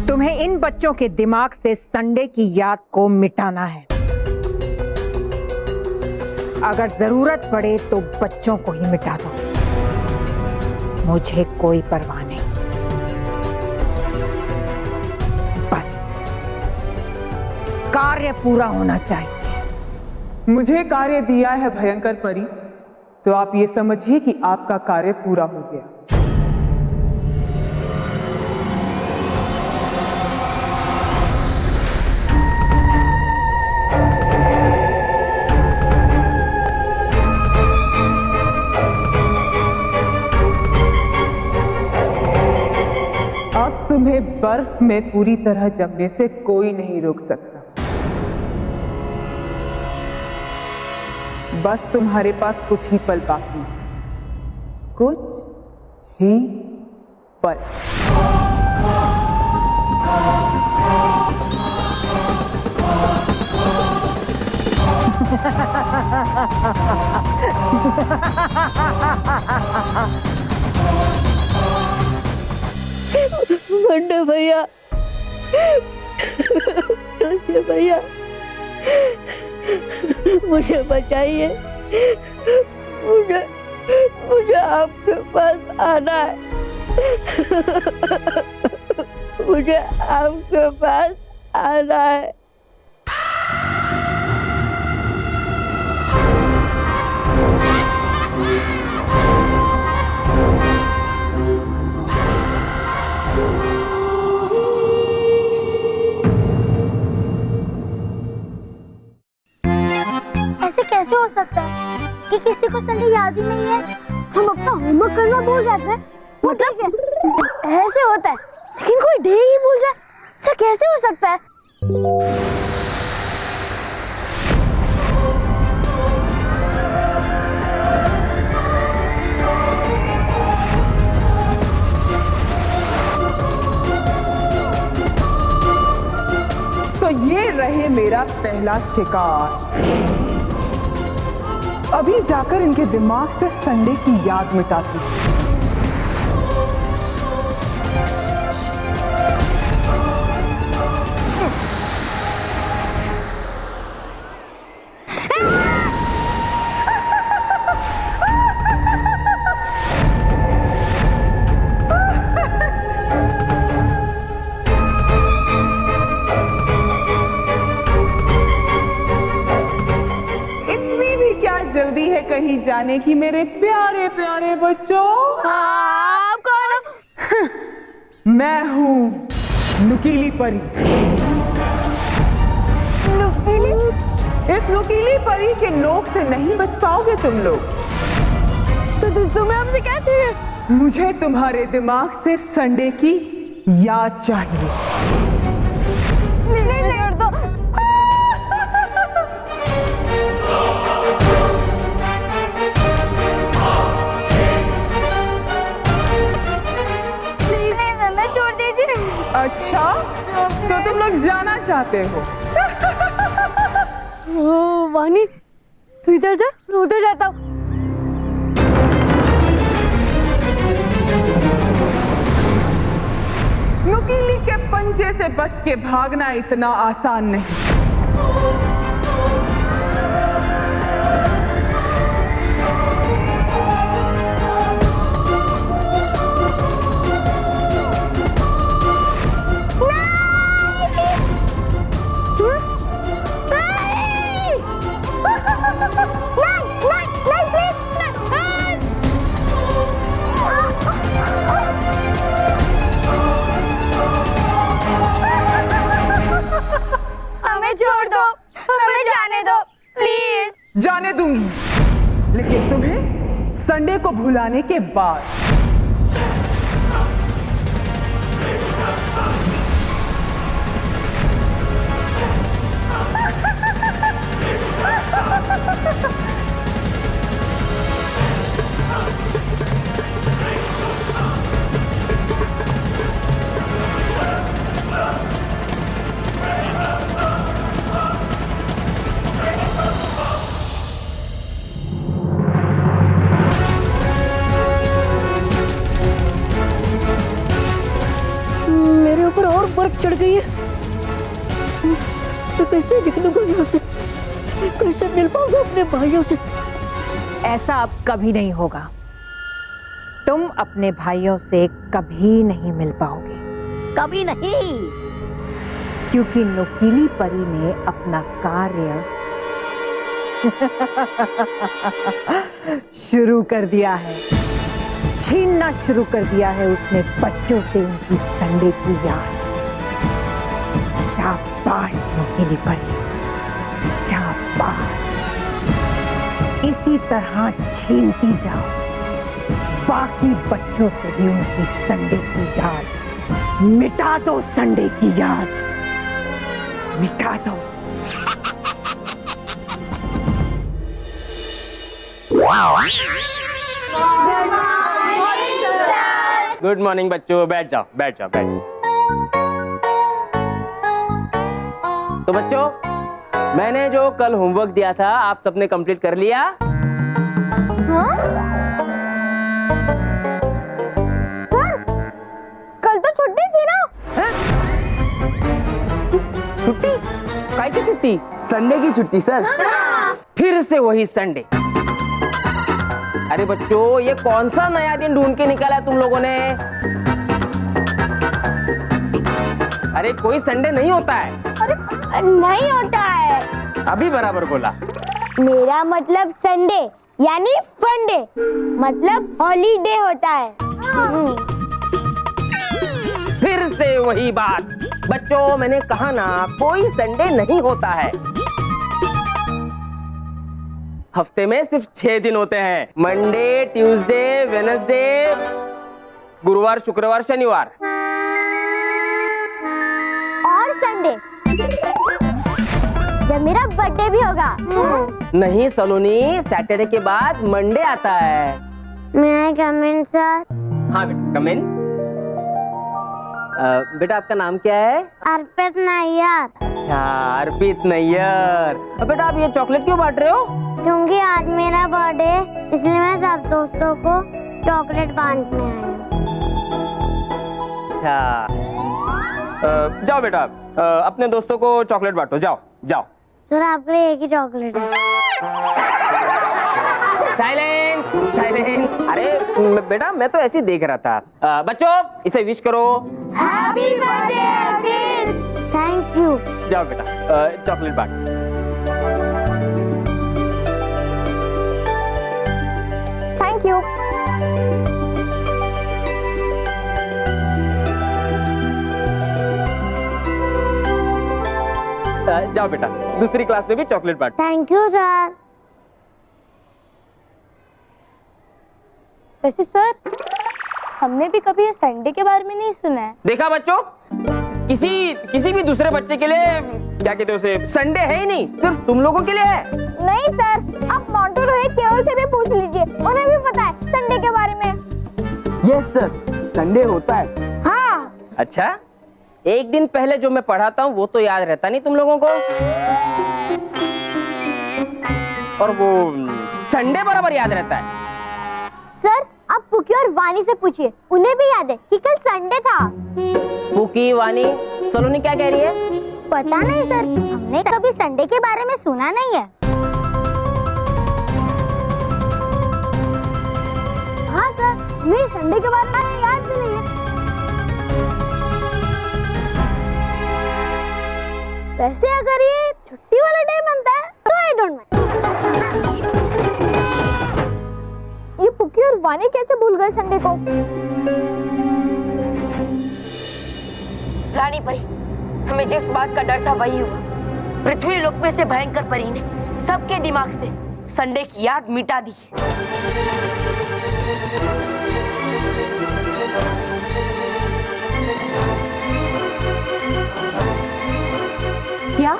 तुम्हें इन बच्चों के दिमाग से संडे की याद को मिटाना है। अगर जरूरत पड़े तो बच्चों को ही मिटा दो, मुझे कोई परवाह नहीं। बस कार्य पूरा होना चाहिए। मुझे कार्य दिया है भयंकर परी, तो आप ये समझिए कि आपका कार्य पूरा हो गया। तुम्हें बर्फ में पूरी तरह जमने से कोई नहीं रोक सकता। बस तुम्हारे पास कुछ ही पल बाकी, कुछ ही पल। मंडे भैया, भैया मुझे बचाइए, मुझे आपके पास आना है, मुझे आपके पास आना है। कैसे हो सकता है कि किसी को संडे याद ही नहीं है? हम अपना होमवर्क करना भूल जाते हैं, मतलब क्या ऐसे होता है? लेकिन कोई डे ही भूल जाए, ऐसा कैसे हो सकता है? रहे मेरा पहला शिकार। अभी जाकर इनके दिमाग से संडे की याद मिटाती हूँ। जल्दी है कहीं जाने की मेरे प्यारे प्यारे बच्चों? आप कौन हो? मैं हूँ नुकीली परी। नुकीली? इस नुकीली परी के नोक से नहीं बच पाओगे तुम लोग। तो तुम्हें हमसे क्या चाहिए? मुझे तुम्हारे दिमाग से संडे की याद चाहिए। नहीं कर दो। अच्छा, तो तुम लोग जाना चाहते हो? वानी, तू इधर जा, मैं उधर जाता हूँ। नुकीली के पंजे से बच के भागना इतना आसान नहीं। छोड़ दो, हमें जाने दो, प्लीज। जाने दूंगी, लेकिन तुम्हें संडे को भुलाने के बाद। और बर्फ चढ़ गई है, तो कैसे निकलूंगा यहाँ से? कैसे मिल पाऊंगा अपने भाइयों से? ऐसा अब कभी नहीं होगा। तुम अपने भाइयों से कभी नहीं मिल पाओगे। कभी नहीं, क्योंकि नुकीली परी ने अपना कार्य शुरू कर दिया है, छीनना शुरू कर दिया है उसने बच्चों से उनकी संडे की याद। शाबाश नुकीली परी, शाबाश। इसी तरह छीनती जाओ बाकी बच्चों से भी उनकी संडे की याद। मिटा दो संडे की याद, मिटा दो। गुड मॉर्निंग बच्चों, बैठ जाओ बैठ जाओ बैठ जाओ। तो बच्चों, मैंने जो कल होमवर्क दिया था आप सबने कंप्लीट कर लिया? हाँ? सर, कल तो छुट्टी थी ना? छुट्टी? काय की छुट्टी? संडे की छुट्टी सर। फिर से वही संडे। अरे बच्चों, ये कौन सा नया दिन ढूंढ के निकाला तुम लोगों ने? अरे कोई संडे नहीं होता है। अरे नहीं होता है। अभी बराबर बोला। मेरा मतलब संडे यानी फंडे, मतलब हॉलीडे होता है। फिर से वही बात। बच्चों, मैंने कहा ना, कोई संडे नहीं होता है। हफ्ते में सिर्फ 6 दिन होते हैं। मंडे, ट्यूसडे, वेडनेसडे, गुरुवार, शुक्रवार, शनिवार और संडे जब मेरा बर्थडे भी होगा। नहीं सलोनी, सैटरडे के बाद मंडे आता है। मैं कम इन सर? हाँ बेटा, कम इन। बेटा आपका नाम क्या है? अर्पित नैयर। अच्छा, अर्पित नैयर। बेटा आप ये चॉकलेट क्यों बांट रहे हो? क्योंकि आज मेरा बर्थडे है, इसलिए मैं सब दोस्तों को चॉकलेट बांटने आई हूँ। अच्छा, जाओ बेटा, अपने दोस्तों को चॉकलेट बांटो, जाओ जाओ। सर आपके लिए एक ही चॉकलेट है। Silence silence. अरे बेटा मैं तो ऐसे ही देख रहा था। बच्चों इसे विश करो। Happy birthday Arpit. Thank you. जाओ बेटा, चॉकलेट बांट। Thank you. जाओ बेटा, दूसरी क्लास में भी चॉकलेट बांट। Thank you sir. वैसे सर, हमने भी कभी ये संडे के बारे में नहीं सुना है। देखा बच्चों, किसी भी दूसरे बच्चे के लिए क्या कहते हैं उसे, संडे है ही नहीं, सिर्फ तुम लोगों के लिए है। नहीं सर, आप मोंटू रोहित केवल से भी पूछ लीजिए, उन्हें भी पता है संडे के बारे में। यस सर, संडे होता है। हाँ। अच्छा, एक दिन पहले जो मैं पढ़ाता हूँ वो तो याद रहता नहीं तुम लोगों को, और वो संडे बराबर याद रहता है। सर आप पुकी और वानी से पूछिए, उन्हें भी याद है कि कल संडे था। पुकी, वानी, सलोनी क्या कह रही है? पता नहीं सर, हमने कभी संडे के बारे में सुना नहीं है। हाँ सर, हमें संडे के बारे में याद भी नहीं है। वैसे अगर ये छुट्टी वाला डे बनता है तो आई डोंट माइंड। ये पुकी और वानी कैसे भूल गए संडे को? रानी परी, हमें जिस बात का डर था वही हुआ। पृथ्वी लोक में से भयंकर परी ने सबके दिमाग से संडे की याद मिटा दी। क्या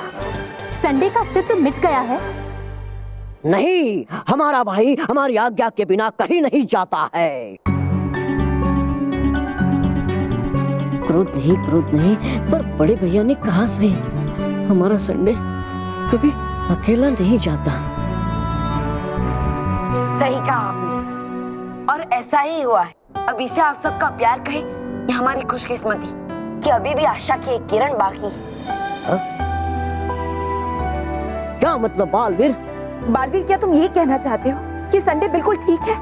संडे का अस्तित्व मिट गया है? नहीं, हमारा भाई हमारी आज्ञा के बिना कहीं नहीं जाता है। क्रोध नहीं, पर बड़े भैया ने कहा सही, हमारा संडे कभी अकेला नहीं जाता। सही कहा आपने, और ऐसा ही हुआ है। अभी से आप सबका प्यार कहे कि हमारी खुशकिस्मती कि अभी भी आशा की एक किरण बाकी है। क्या मतलब बालवीर? बालवीर, क्या तुम ये कहना चाहते हो कि संडे बिल्कुल ठीक है,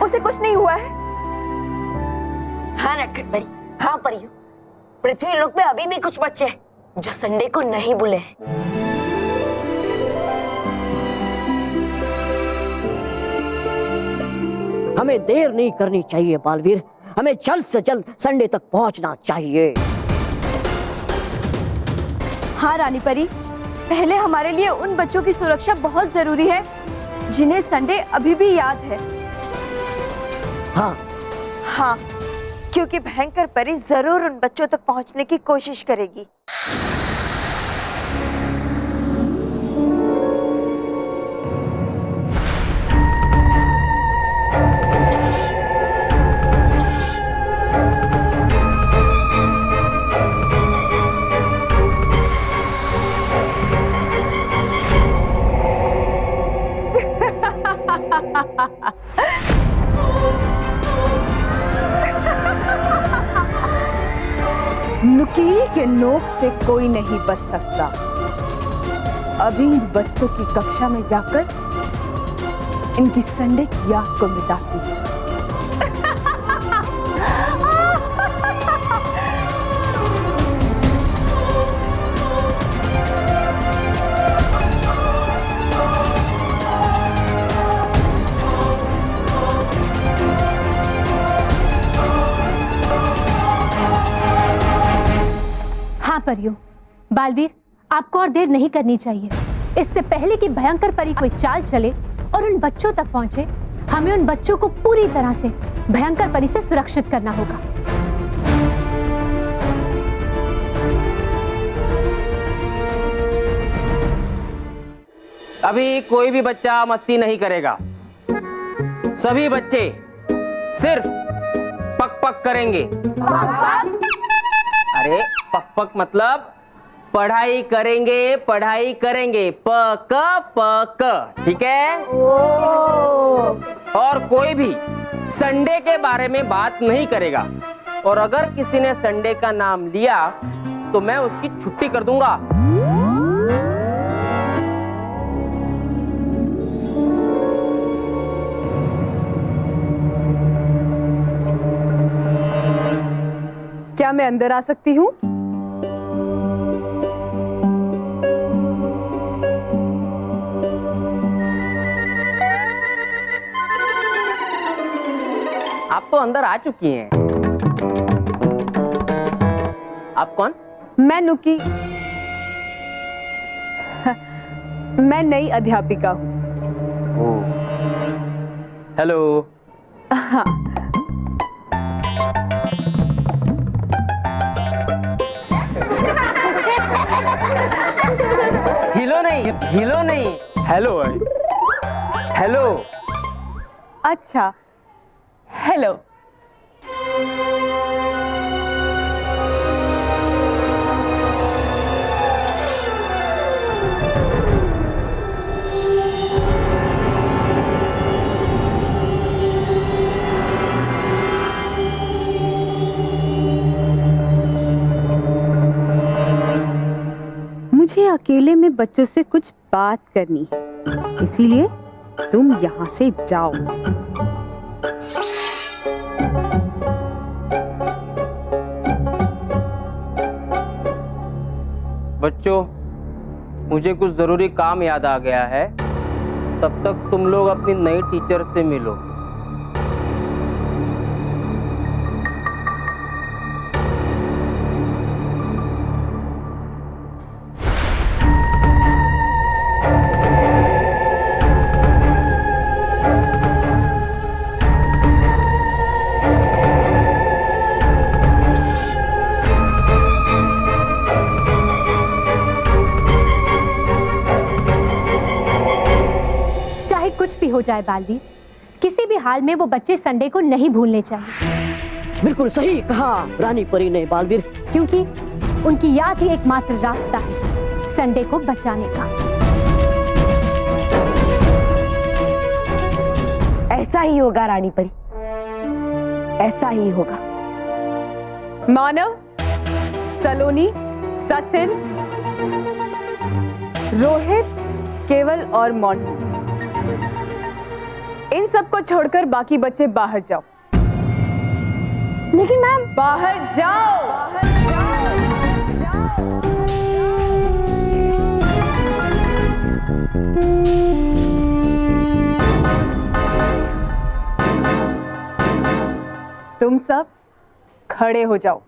उसे कुछ नहीं हुआ है? हाँ नटखट परी, हाँ परियो, पृथ्वी लोक में अभी भी कुछ बच्चे हैं जो संडे को नहीं भूले हैं। हमें देर नहीं करनी चाहिए बालवीर, हमें जल्द से जल्द संडे तक पहुंचना चाहिए। हाँ रानी परी, पहले हमारे लिए उन बच्चों की सुरक्षा बहुत जरूरी है जिन्हें संडे अभी भी याद है। हाँ हाँ, क्योंकि भयंकर परी जरूर उन बच्चों तक पहुंचने की कोशिश करेगी। नुकीली के नोक से कोई नहीं बच सकता। अभी इन बच्चों की कक्षा में जाकर इनकी संडे की याद को मिटाती है। हाँ परियों, बालवीर, आपको और देर नहीं करनी चाहिए। इससे पहले कि भयंकर परी कोई चाल चले और उन बच्चों तक पहुंचे, हमें उन बच्चों को पूरी तरह से भयंकर परी से सुरक्षित करना होगा। अभी कोई भी बच्चा मस्ती नहीं करेगा। सभी बच्चे सिर्फ पक पक करेंगे। अरे पक पक मतलब पढ़ाई करेंगे, पढ़ाई करेंगे, पक, ठीक है? और कोई भी संडे के बारे में बात नहीं करेगा, और अगर किसी ने संडे का नाम लिया तो मैं उसकी छुट्टी कर दूंगा। क्या मैं अंदर आ सकती हूँ? आप तो अंदर आ चुकी हैं। आप कौन? मैं नुकी। मैं नई अध्यापिका हूँ। हेलो। हाँ। हिलो नहीं, हेलो है। हेलो। अच्छा, हेलो। मुझे अकेले में बच्चों से कुछ बात करनी है, इसीलिए तुम यहाँ से जाओ। बच्चों, मुझे कुछ जरूरी काम याद आ गया है, तब तक तुम लोग अपनी नई टीचर से मिलो। कुछ भी हो जाए बालवीर, किसी भी हाल में वो बच्चे संडे को नहीं भूलने चाहिए। बिल्कुल सही कहा रानी परी ने बालवीर, क्योंकि उनकी याद ही एकमात्र रास्ता है संडे को बचाने का। ऐसा ही होगा रानी परी, ऐसा ही होगा। मानव, सलोनी, सचिन, रोहित, केवल और मोंटी, इन सबको छोड़कर बाकी बच्चे बाहर जाओ। लेकिन मैम, बाहर जाओ। तुम सब खड़े हो जाओ।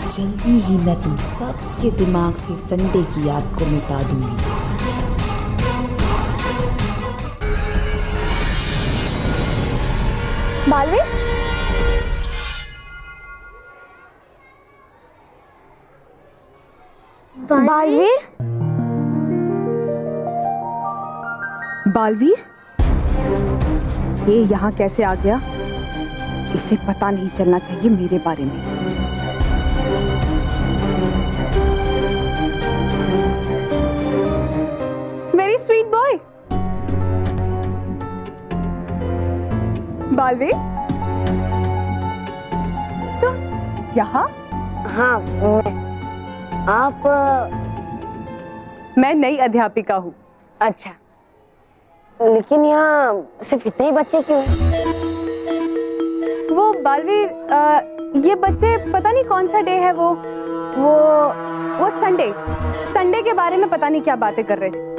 जल्दी ही मैं तुम सबके दिमाग से संडे की याद को मिटा दूंगी। बालवीर, बालवीर, बालवीर, ये यहाँ कैसे आ गया? इसे पता नहीं चलना चाहिए मेरे बारे में। Very sweet boy. बालवीर, तुम यहाँ? हाँ, आप? मैं नई अध्यापिका हूँ। अच्छा, लेकिन यहाँ सिर्फ इतने ही बच्चे क्यों हैं? वो बालवीर, ये बच्चे पता नहीं कौन सा डे है, वो संडे के बारे में पता नहीं क्या बातें कर रहे थे,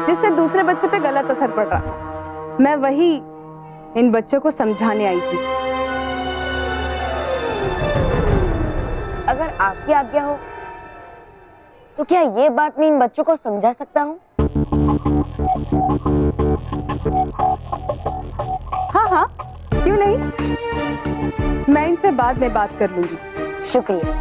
जिससे दूसरे बच्चे पे गलत असर पड़ रहा था। मैं वही इन बच्चों को समझाने आई थी। अगर आपकी आज्ञा हो तो क्या ये बात मैं इन बच्चों को समझा सकता हूँ? हाँ हाँ, क्यों नहीं, मैं इनसे बाद में बात कर लूंगी। शुक्रिया।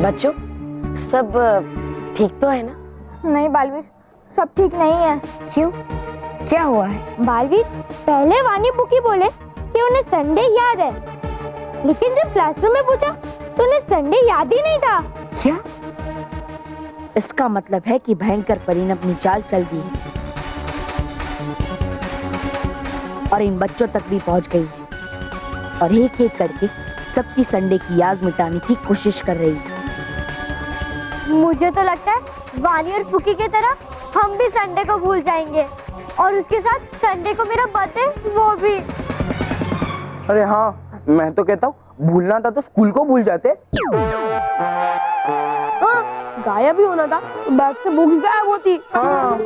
बच्चों, सब ठीक तो है ना? नहीं बालवीर, सब ठीक नहीं है। क्यों, क्या हुआ है? बालवीर, पहले वानी बुकी बोले कि उन्हें संडे याद है, लेकिन जब क्लासरूम में पूछा तो उन्हें संडे याद ही नहीं था। क्या? इसका मतलब है कि भयंकर परी ने अपनी चाल चल दी है और इन बच्चों तक भी पहुंच गई है और एक एक करके सबकी संडे की याद मिटाने की कोशिश कर रही है। मुझे तो लगता है वानी और पुकी की तरह हम भी संडे को भूल जाएंगे और उसके साथ संडे को मेरा बर्थडे वो भी। अरे हाँ, मैं तो कहता हूँ भूलना था तो स्कूल को भूल जाते। हाँ, गायब ही होना था तो बैग से बुक्स गायब होती। हाँ।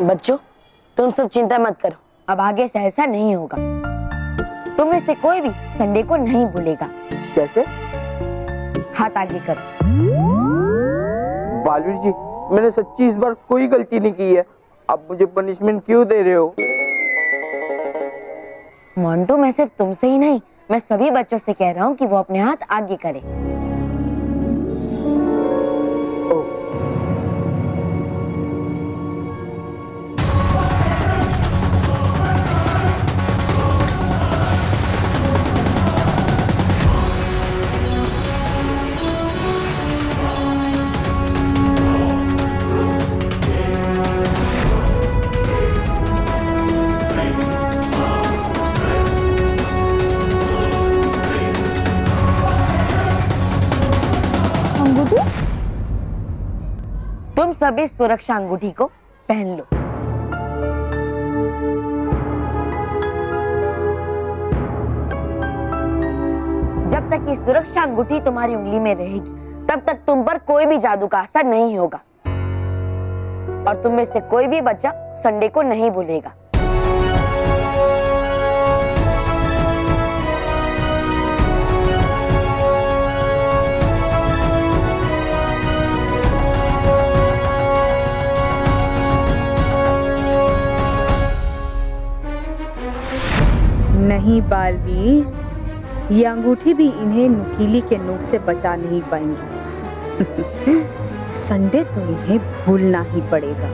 बच्चों, तुम सब चिंता मत करो, अब आगे से ऐसा नहीं होगा। तुम में से कोई भी संडे को नहीं भूलेगा। कैसे? हाथ आगे करो। बालवीर जी, मैंने सच्ची इस बार कोई गलती नहीं की है, आप मुझे पनिशमेंट क्यों दे रहे हो? मोंटू, मैं सिर्फ तुमसे ही नहीं, मैं सभी बच्चों से कह रहा हूँ कि वो अपने हाथ आगे करें। तुम सभी सुरक्षा अंगूठी को पहन लो। जब तक ये सुरक्षा अंगूठी तुम्हारी उंगली में रहेगी, तब तक तुम पर कोई भी जादू का असर नहीं होगा और तुम में से कोई भी बच्चा संडे को नहीं भूलेगा। नहीं बालवीर, ये अंगूठी भी इन्हें नुकीली के नोक से बचा नहीं पाएंगी। संडे तो इन्हें भूलना ही पड़ेगा।